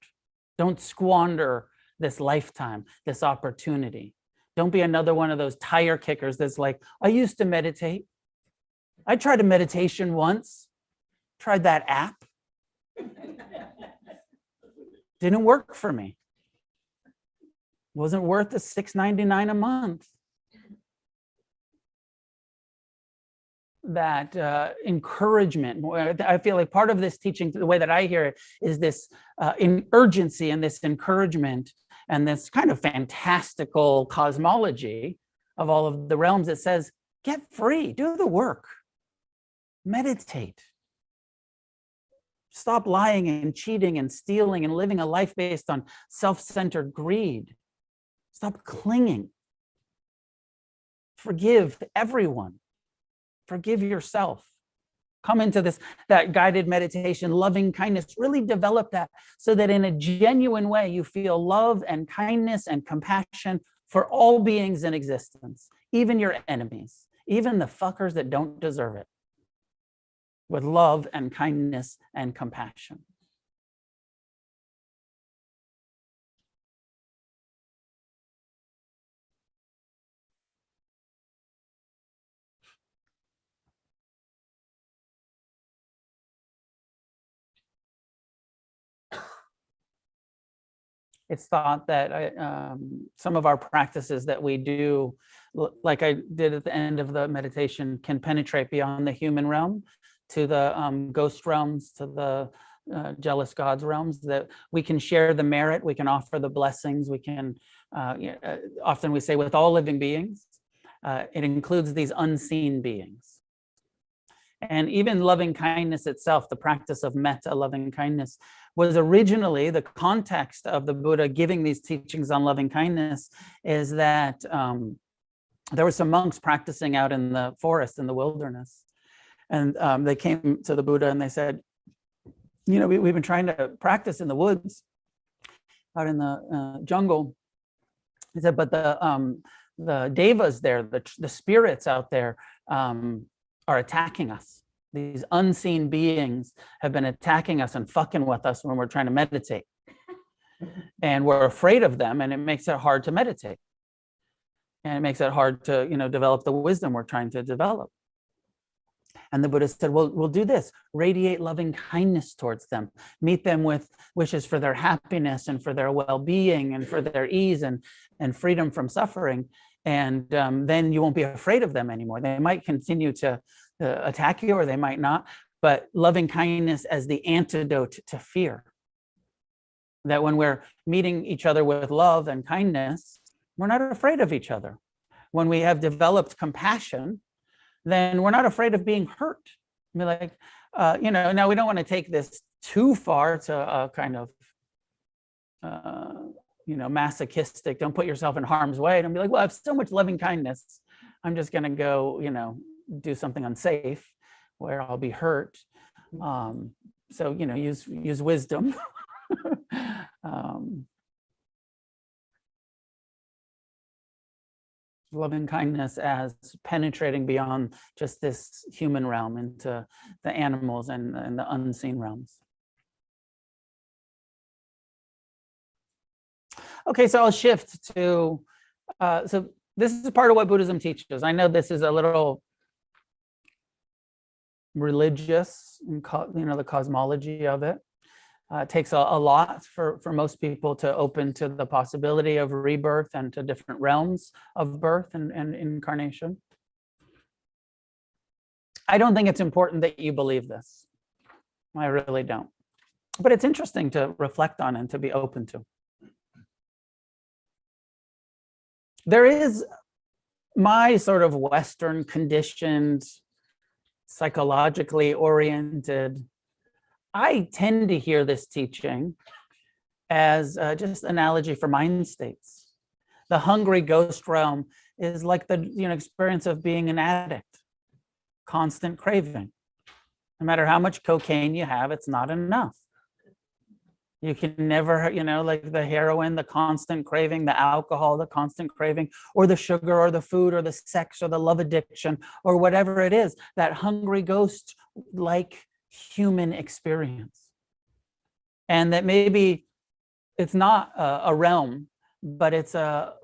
Don't squander this lifetime, this opportunity. Don't be another one of those tire kickers that's like, I used to meditate. I tried a meditation once, tried that app. Didn't work for me. Wasn't worth the $6.99 a month. That encouragement. I feel like part of this teaching, the way that I hear it, is this urgency and this encouragement and this kind of fantastical cosmology of all of the realms that says, get free, do the work, meditate. Stop lying and cheating and stealing and living a life based on self-centered greed. Stop clinging. Forgive everyone. Forgive yourself. come into that guided meditation, loving kindness, really develop that so that in a genuine way, you feel love and kindness and compassion for all beings in existence, even your enemies, even the fuckers that don't deserve it, with love and kindness and compassion. It's thought that some of our practices that we do, like I did at the end of the meditation, can penetrate beyond the human realm to the ghost realms, to the jealous gods realms, that we can share the merit, we can offer the blessings, we can, often we say with all living beings, it includes these unseen beings. And even loving kindness itself, the practice of metta, loving kindness, was originally the context of the Buddha giving these teachings on loving kindness is that there were some monks practicing out in the forest, in the wilderness. And they came to the Buddha and they said, you know, we've been trying to practice in the woods, out in the jungle. He said, but the devas there, the spirits out there are attacking us. These unseen beings have been attacking us and fucking with us when we're trying to meditate. And we're afraid of them, and it makes it hard to meditate. And it makes it hard to, you know, develop the wisdom we're trying to develop. And the Buddha said, well, we'll do this. Radiate loving kindness towards them. Meet them with wishes for their happiness and for their well-being and for their ease and freedom from suffering. And then you won't be afraid of them anymore. They might continue to attack you or they might not, but loving kindness as the antidote to fear. That when we're meeting each other with love and kindness, we're not afraid of each other. When we have developed compassion, then we're not afraid of being hurt. I mean, like, you know, now we don't want to take this too far to a kind of, you know, masochistic, don't put yourself in harm's way. And be like, well, I have so much loving kindness. I'm just going to go, you know, do something unsafe where I'll be hurt. So, you know, use wisdom. Loving kindness as penetrating beyond just this human realm into the animals and the unseen realms. Okay, so I'll shift to, so this is part of what Buddhism teaches. I know this is a little religious, you know, the cosmology of it. It takes a lot for most people to open to the possibility of rebirth and to different realms of birth and incarnation. I don't think it's important that you believe this. I really don't. But it's interesting to reflect on and to be open to. There is my sort of Western conditioned, psychologically oriented, I tend to hear this teaching as just analogy for mind states. The hungry ghost realm is like the, you know, experience of being an addict, constant craving. No matter how much cocaine you have, it's not enough. You can never, you know, like the heroin, the constant craving, the alcohol, the constant craving, or the sugar or the food or the sex or the love addiction or whatever it is, that hungry ghost like human experience. And that maybe it's not a realm, but it's a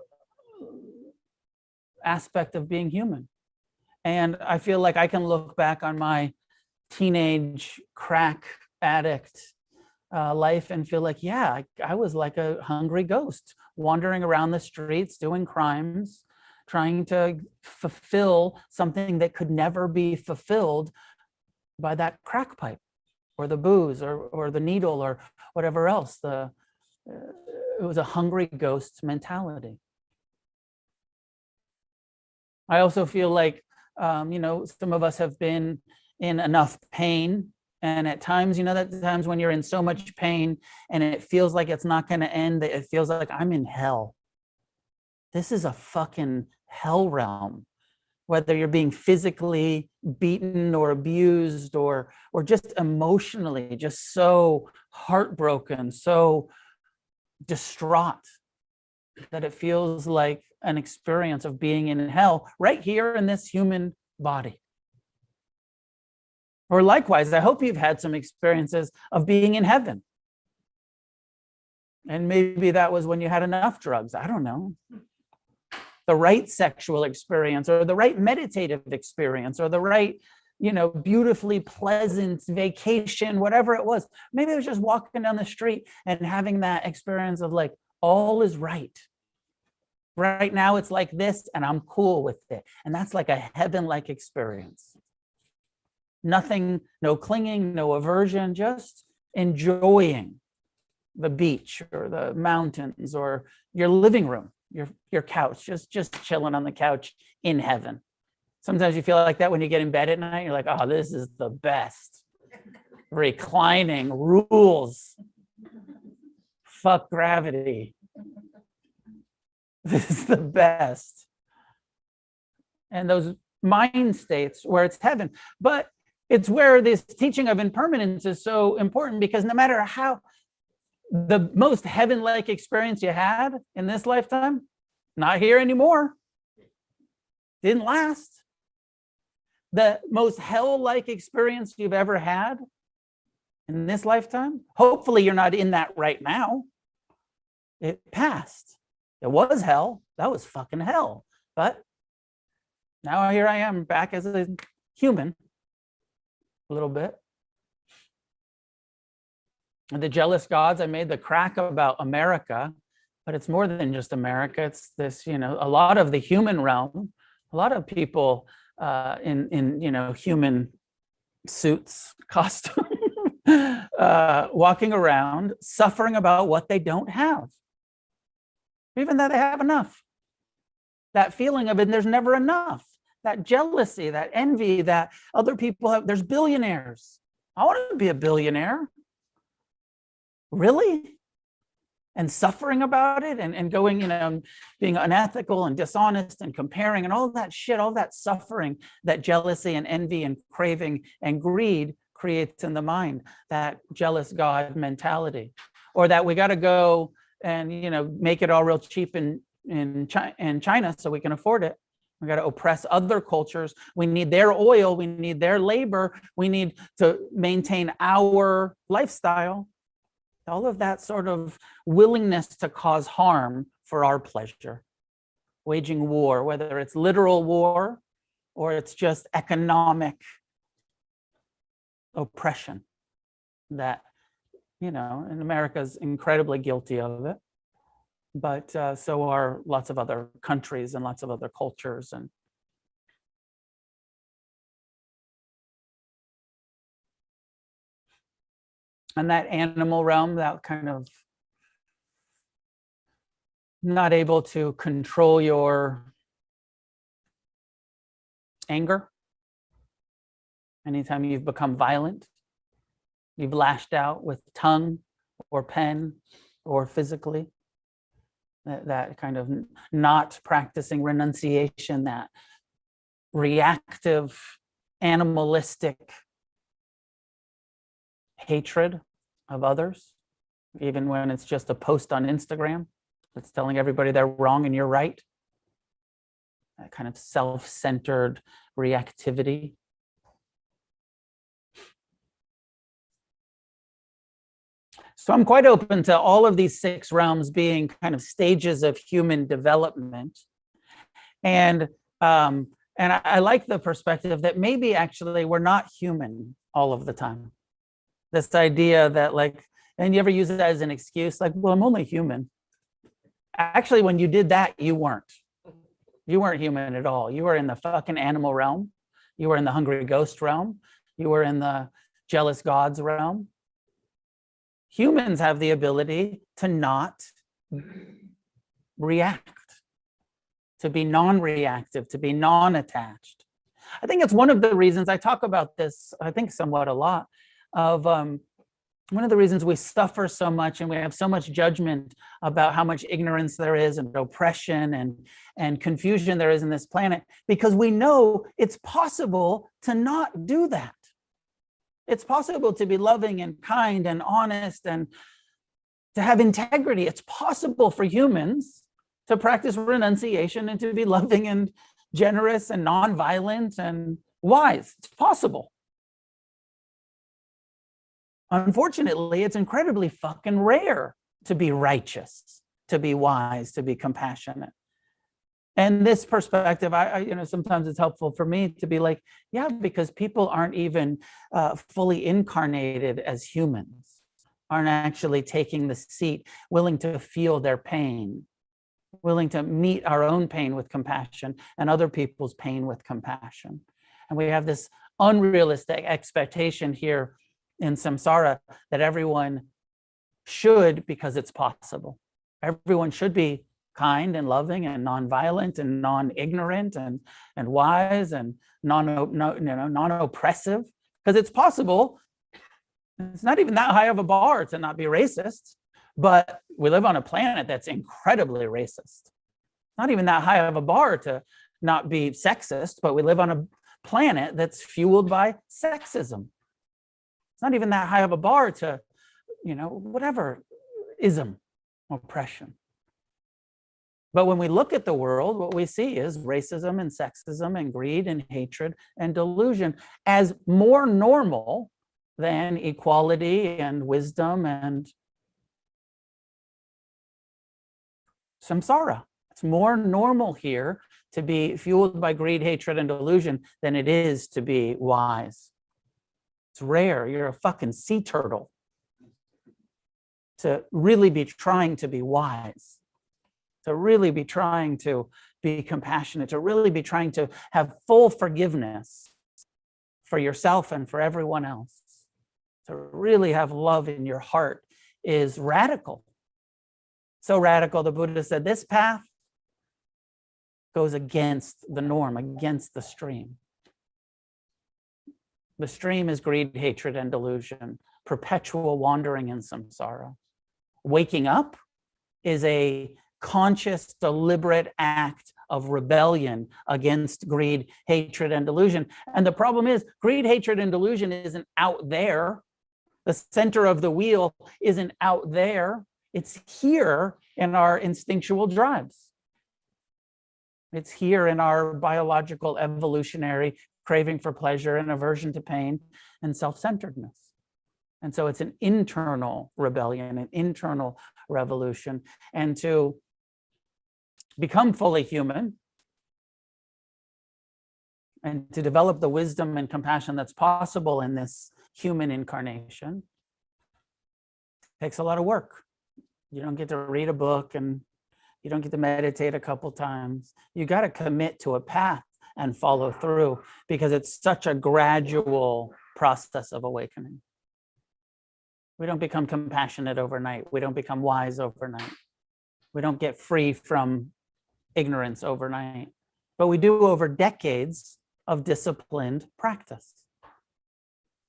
aspect of being human. And I feel like I can look back on my teenage crack addict life and feel like, yeah, I was like a hungry ghost wandering around the streets, doing crimes, trying to fulfill something that could never be fulfilled by that crack pipe or the booze or the needle or whatever else. It was a hungry ghost mentality. I also feel like, you know, some of us have been in enough pain. And at times, you know, that times when you're in so much pain and it feels like it's not going to end, that it feels like I'm in hell. This is a fucking hell realm. whether you're being physically beaten or abused or just emotionally just so heartbroken, so distraught that it feels like an experience of being in hell right here in this human body. Or likewise, I hope you've had some experiences of being in heaven. And maybe that was when you had enough drugs. I don't know. The right sexual experience, or the right meditative experience, or the right, beautifully pleasant vacation, whatever it was. Maybe it was just walking down the street and having that experience of like, all is right. Right now it's like this and I'm cool with it. And that's like a heaven-like experience. Nothing, no clinging, no aversion, just enjoying the beach or the mountains or your living room, your couch, just chilling on the couch in heaven. Sometimes you feel like that when you get in bed at night. You're like, oh, this is the best. Reclining, rules. Fuck gravity. This is the best. And those mind states where it's heaven. But it's where this teaching of impermanence is so important, because no matter how the most heaven-like experience you had in this lifetime, not here anymore, didn't last. The most hell-like experience you've ever had in this lifetime, hopefully you're not in that right now. It passed. It was hell. That was fucking hell. But now here I am back as a human, a little bit. And the jealous gods, I made the crack about America, but it's more than just America. It's this, a lot of the human realm, a lot of people in human suits, costume, walking around, suffering about what they don't have. Even though they have enough. That feeling of it, there's never enough. That jealousy, that envy that other people have. There's billionaires. I want to be a billionaire. Really? And suffering about it and going, being unethical and dishonest and comparing and all that shit, all that suffering, that jealousy and envy and craving and greed creates in the mind, that jealous God mentality. Or that we got to go and make it all real cheap in China so we can afford it. We got to oppress other cultures. We need their oil. We need their labor. We need to maintain our lifestyle. All of that sort of willingness to cause harm for our pleasure. Waging war, whether it's literal war or it's just economic oppression that, and America's incredibly guilty of it, but so are lots of other countries and lots of other cultures. And that animal realm, that kind of not able to control your anger. Anytime you've become violent, you've lashed out with tongue or pen or physically. That kind of not practicing renunciation, that reactive, animalistic hatred of others, even when it's just a post on Instagram that's telling everybody they're wrong and you're right. That kind of self-centered reactivity. So I'm quite open to all of these 6 realms being kind of stages of human development. And I like the perspective that maybe actually we're not human all of the time. This idea that and you ever use it as an excuse, well, I'm only human. Actually, when you did that, you weren't. You weren't human at all. You were in the fucking animal realm. You were in the hungry ghost realm. You were in the jealous gods realm. Humans have the ability to not react, to be non-reactive, to be non-attached. I think it's one of the reasons I talk about this, I think somewhat a lot, of one of the reasons we suffer so much and we have so much judgment about how much ignorance there is and oppression and confusion there is in this planet, because we know it's possible to not do that. It's possible to be loving and kind and honest and to have integrity. It's possible for humans to practice renunciation and to be loving and generous and nonviolent and wise. It's possible. Unfortunately, it's incredibly fucking rare to be righteous, to be wise, to be compassionate. And this perspective, I sometimes it's helpful for me to be like, yeah, because people aren't even fully incarnated as humans, aren't actually taking the seat, willing to feel their pain, willing to meet our own pain with compassion and other people's pain with compassion. And we have this unrealistic expectation here in samsara that everyone should, because it's possible. Everyone should be kind and loving and non-violent and non-ignorant and wise and non-oppressive, because it's possible. It's not even that high of a bar to not be racist, but we live on a planet that's incredibly racist. Not even that high of a bar to not be sexist, but we live on a planet that's fueled by sexism. It's not even that high of a bar to, whatever, ism, oppression. But when we look at the world, what we see is racism and sexism and greed and hatred and delusion as more normal than equality and wisdom and samsara. It's more normal here to be fueled by greed, hatred, and delusion than it is to be wise. It's rare. You're a fucking sea turtle to really be trying to be wise, to really be trying to be compassionate, to really be trying to have full forgiveness for yourself and for everyone else. To really have love in your heart is radical. So radical, the Buddha said, this path goes against the norm, against the stream. The stream is greed, hatred, and delusion, perpetual wandering in samsara. Waking up is a conscious, deliberate act of rebellion against greed, hatred, and delusion. And the problem is, greed, hatred, and delusion isn't out there. The center of the wheel isn't out there. It's here in our instinctual drives. It's here in our biological, evolutionary craving for pleasure and aversion to pain and self-centeredness. And so it's an internal rebellion, an internal revolution. And to become fully human and to develop the wisdom and compassion that's possible in this human incarnation takes a lot of work. You don't get to read a book and you don't get to meditate a couple times. You got to commit to a path and follow through, because it's such a gradual process of awakening. We don't become compassionate overnight. We don't become wise overnight. We don't get free from ignorance overnight, but we do over decades of disciplined practice,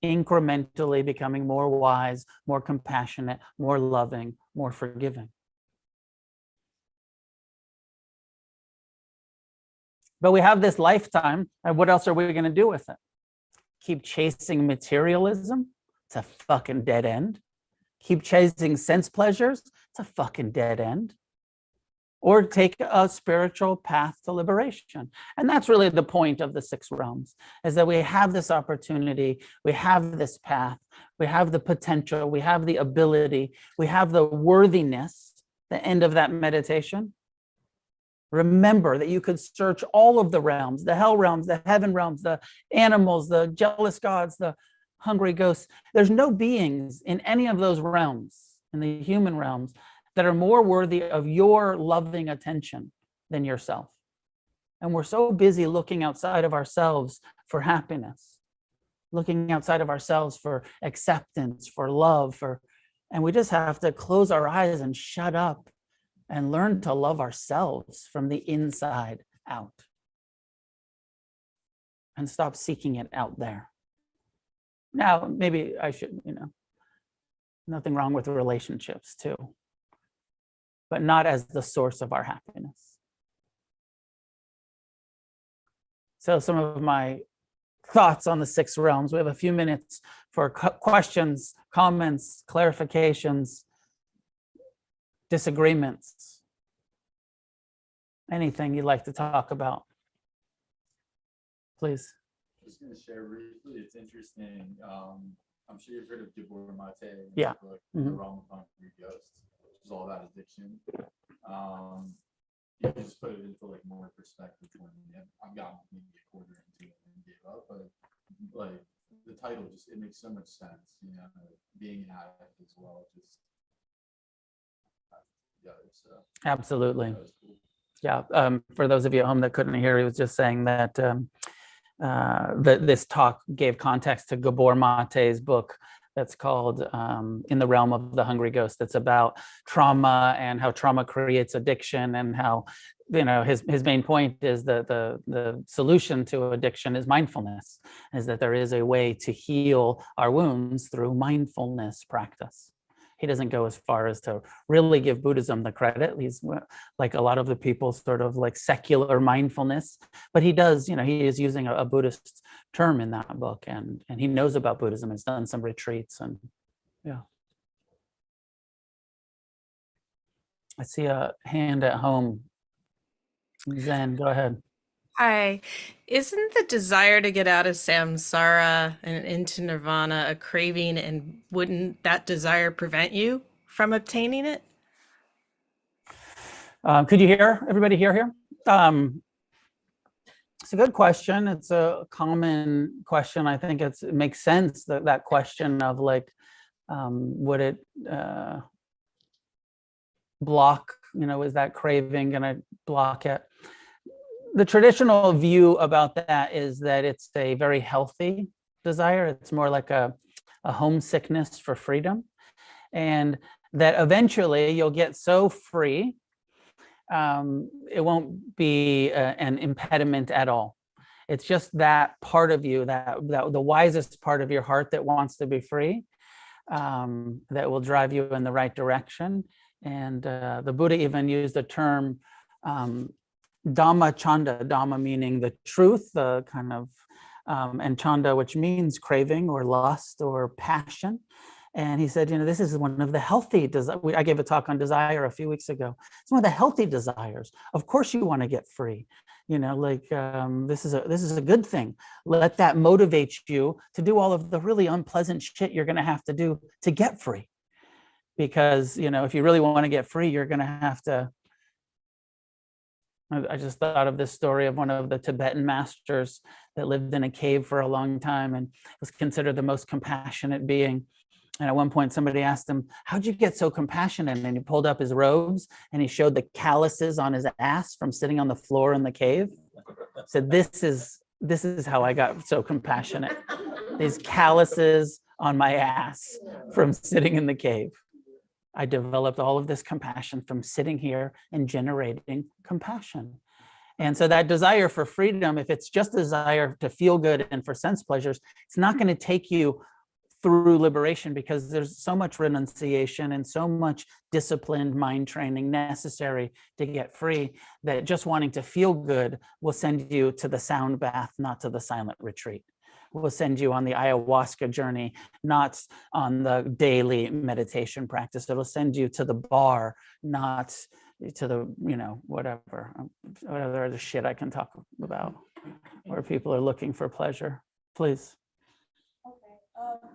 incrementally becoming more wise, more compassionate, more loving, more forgiving. But we have this lifetime, and what else are we going to do with it? Keep chasing materialism? It's a fucking dead end. Keep chasing sense pleasures? It's a fucking dead end. Or take a spiritual path to liberation. And that's really the point of the 6 realms, is that we have this opportunity, we have this path, we have the potential, we have the ability, we have the worthiness, the end of that meditation. Remember that you could search all of the realms, the hell realms, the heaven realms, the animals, the jealous gods, the hungry ghosts. There's no beings in any of those realms, in the human realms, that are more worthy of your loving attention than yourself. And we're so busy looking outside of ourselves for happiness, looking outside of ourselves for acceptance, for love, and we just have to close our eyes and shut up and learn to love ourselves from the inside out and stop seeking it out there. Now, maybe I should, Nothing wrong with relationships too, but not as the source of our happiness. So some of my thoughts on the 6 realms. We have a few minutes for questions, comments, clarifications, disagreements, anything you'd like to talk about, please. Just going to share briefly. It's interesting. I'm sure you've heard of Gabor Mate. Yeah. Book, Dharma Punx, which is all about addiction. You just put it into like more perspective for me. I've gotten maybe a quarter into it and gave up, but like the title just, it makes so much sense, you know, being an addict as well, just together. So Absolutely. that was cool. Yeah. For those of you at home that couldn't hear, he was just saying that this talk gave context to Gabor Mate's book that's called In the Realm of the Hungry Ghost. It's about trauma and how trauma creates addiction, and how, you know, his main point is that the solution to addiction is mindfulness, is that there is a way to heal our wounds through mindfulness practice. He doesn't go as far as to really give Buddhism the credit. He's like a lot of the people, sort of like secular mindfulness, but he does, you know, he is using a Buddhist term in that book, and he knows about Buddhism. He's done some retreats, and yeah. I see a hand at home. Zen, go ahead. Hi. Isn't the desire to get out of samsara and into nirvana a craving, and wouldn't that desire prevent you from obtaining it? Could you hear, everybody hear here? It's a good question. It's a common question. I think it makes sense, that question of like, would it block, you know, is that craving gonna block it? The traditional view about that is that it's a very healthy desire. It's more like a homesickness for freedom, and that eventually you'll get so free, it won't be an impediment at all. It's just that part of you, that the wisest part of your heart that wants to be free, that will drive you in the right direction. And the Buddha even used the term Dhamma Chanda, Dhamma meaning the truth, the kind of, and Chanda, which means craving or lust or passion. And he said, you know, this is one of the healthy desires. I gave a talk on desire a few weeks ago. It's one of the healthy desires. Of course you want to get free. You know, like this is a good thing. Let that motivate you to do all of the really unpleasant shit you're going to have to do to get free. Because, you know, if you really want to get free, you're going to have to. I just thought of this story of one of the Tibetan masters that lived in a cave for a long time and was considered the most compassionate being. And at one point, somebody asked him, how'd you get so compassionate? And he pulled up his robes and he showed the calluses on his ass from sitting on the floor in the cave. Said, this is how I got so compassionate. These calluses on my ass from sitting in the cave. I developed all of this compassion from sitting here and generating compassion. And so that desire for freedom, if it's just a desire to feel good and for sense pleasures, it's not going to take you through liberation, because there's so much renunciation and so much disciplined mind training necessary to get free, that just wanting to feel good will send you to the sound bath, not to the silent retreat. Will send you on the ayahuasca journey, not on the daily meditation practice. It'll send you to the bar, not to the, you know, whatever other shit I can talk about, where people are looking for pleasure. Please. Okay.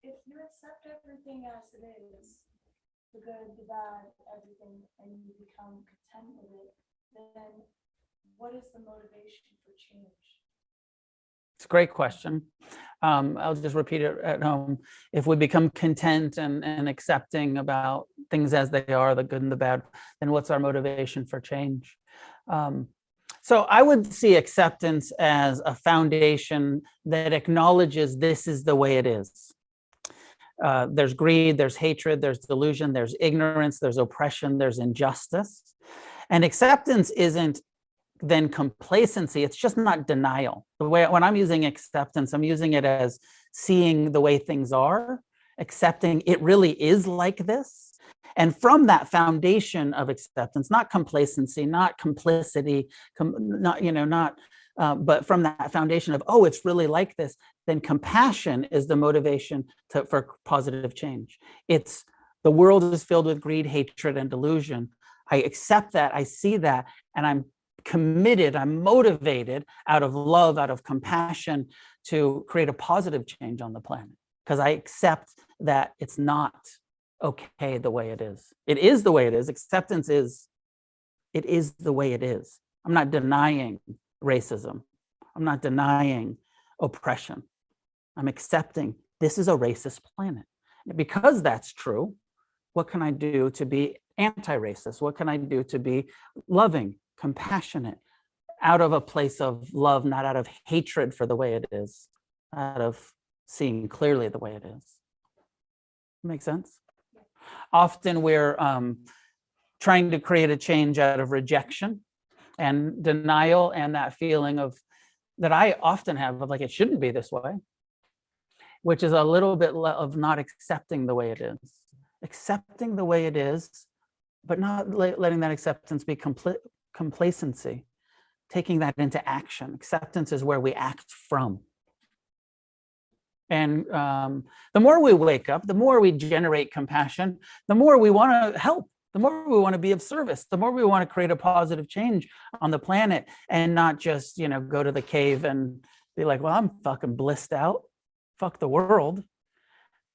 If you accept everything as it is, the good, the bad, everything, and you become content with it, then what is the motivation for change? It's a great question. I'll just repeat it at home. If we become content and accepting about things as they are, the good and the bad, then what's our motivation for change? So I would see acceptance as a foundation that acknowledges this is the way it is. There's greed, there's hatred, there's delusion, there's ignorance, there's oppression, there's injustice. And acceptance isn't then complacency. It's just not denial. The way, when I'm using acceptance, I'm using it as seeing the way things are accepting it really is like this. And from that foundation of acceptance, not complacency, not complicity, but from that foundation of, oh, it's really like this, then compassion is the motivation for positive change. It's the world is filled with greed, hatred, and delusion. I accept that, I see that, and I'm committed, I'm motivated out of love, out of compassion to create a positive change on the planet. Because I accept that it's not okay the way it is. It is the way it is. Acceptance is, it is the way it is. I'm not denying racism. I'm not denying oppression. I'm accepting this is a racist planet. And because that's true, what can I do to be anti-racist? What can I do to be loving, compassionate, out of a place of love, not out of hatred for the way it is, out of seeing clearly the way it is? Make sense? Often we're trying to create a change out of rejection and denial, and that feeling of that I often have of like, it shouldn't be this way, which is a little bit of not accepting the way it is. Accepting the way it is, but not letting that acceptance be complacency, taking that into action. Acceptance is where we act from. And the more we wake up, the more we generate compassion, the more we want to help, the more we want to be of service, the more we want to create a positive change on the planet, and not just, go to the cave and be like, well, I'm fucking blissed out. Fuck the world.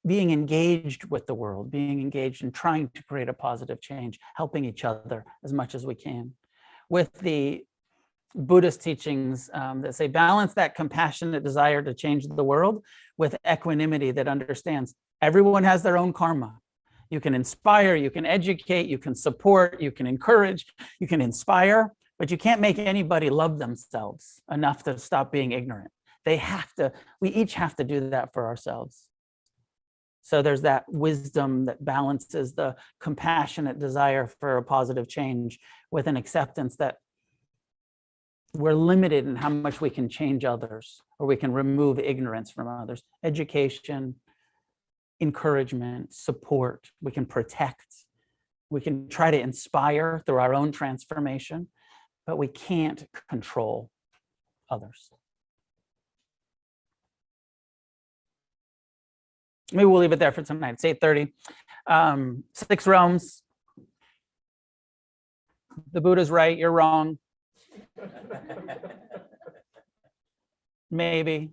Being engaged with the world, being engaged in trying to create a positive change, helping each other as much as we can. With the Buddhist teachings that say balance that compassionate desire to change the world with equanimity that understands everyone has their own karma. You can inspire, you can educate, you can support, you can encourage, you can inspire, but you can't make anybody love themselves enough to stop being ignorant. We each have to do that for ourselves. So there's that wisdom that balances the compassionate desire for a positive change with an acceptance that we're limited in how much we can change others, or we can remove ignorance from others. Education, encouragement, support, we can protect, we can try to inspire through our own transformation, but we can't control others. Maybe we'll leave it there for tonight. It's 8:30. 6 realms. The Buddha's right, you're wrong. Maybe.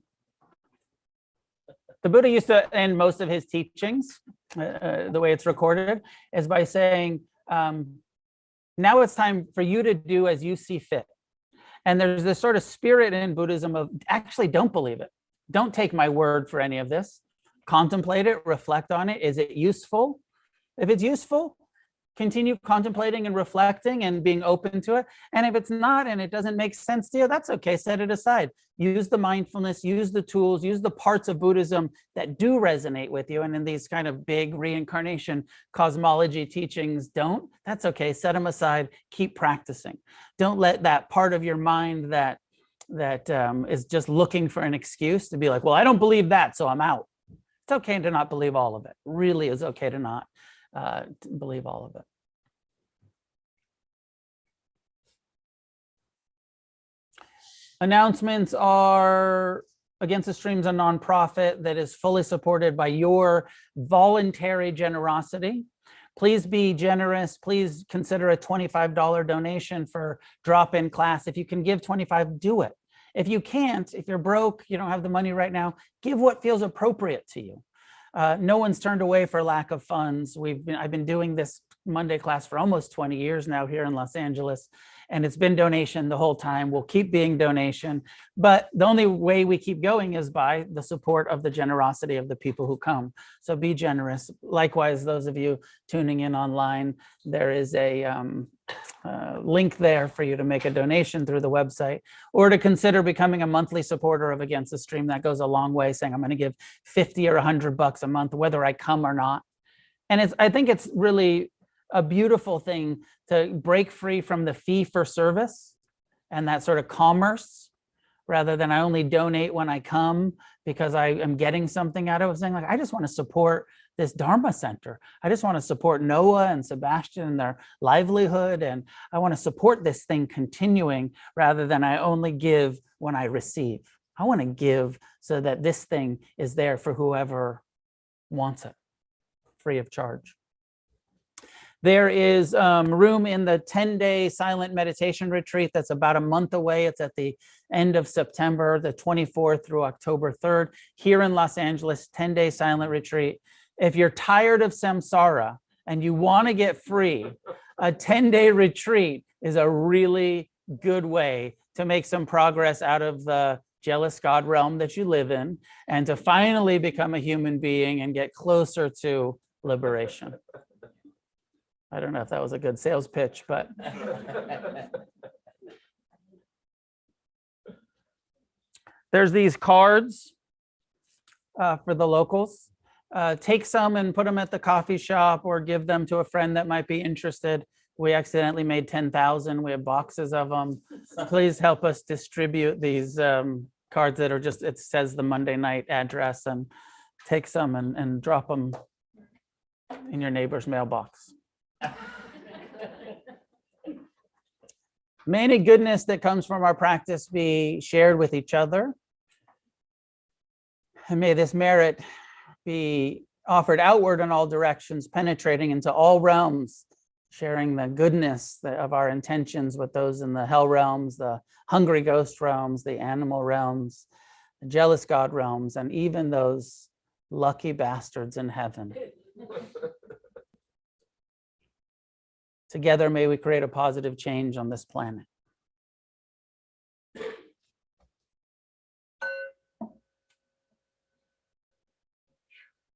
The Buddha used to end most of his teachings, the way it's recorded, is by saying, now it's time for you to do as you see fit. And there's this sort of spirit in Buddhism of actually don't believe it. Don't take my word for any of this. Contemplate it, reflect on it. Is it useful? If it's useful, continue contemplating and reflecting and being open to it. And if it's not, and it doesn't make sense to you, that's okay, set it aside. Use the mindfulness, use the tools, use the parts of Buddhism that do resonate with you. And in these kind of big reincarnation cosmology teachings don't, that's okay, set them aside, keep practicing. Don't let that part of your mind that is just looking for an excuse to be like, well, I don't believe that, so I'm out. It's okay to not believe all of it. Really is okay to not believe all of it. Announcements are Against the Stream's a nonprofit that is fully supported by your voluntary generosity. Please be generous. Please consider a $25 donation for drop-in class. If you can give $25, do it. If you can't, if you're broke, you don't have the money right now, give what feels appropriate to you. No one's turned away for lack of funds. I've been doing this Monday class for almost 20 years now here in Los Angeles, and it's been donation the whole time. We'll keep being donation, but the only way we keep going is by the support of the generosity of the people who come. So be generous. Likewise, those of you tuning in online, there is a link there for you to make a donation through the website, or to consider becoming a monthly supporter of Against the Stream. That goes a long way, saying I'm going to give 50 or $100 a month, whether I come or not. And I think it's really a beautiful thing to break free from the fee for service and that sort of commerce, rather than I only donate when I come because I am getting something out of it. Saying like, I just want to support this Dharma center. I just want to support Noah and Sebastian and their livelihood. And I want to support this thing continuing rather than I only give when I receive. I want to give so that this thing is there for whoever wants it, free of charge. There is room in the 10-day silent meditation retreat that's about a month away. It's at the end of September, the 24th through October 3rd, here in Los Angeles, 10-day silent retreat. If you're tired of samsara and you want to get free, a 10-day retreat is a really good way to make some progress out of the jealous God realm that you live in and to finally become a human being and get closer to liberation. I don't know if that was a good sales pitch, but there's these cards for the locals. Take some and put them at the coffee shop or give them to a friend that might be interested. We accidentally made 10,000. We have boxes of them. Please help us distribute these cards that are just, it says the Monday night address, and take some and drop them in your neighbor's mailbox. May any goodness that comes from our practice be shared with each other. And may this merit be offered outward in all directions, penetrating into all realms, sharing the goodness of our intentions with those in the hell realms, the hungry ghost realms, the animal realms, the jealous God realms, and even those lucky bastards in heaven. Together, may we create a positive change on this planet.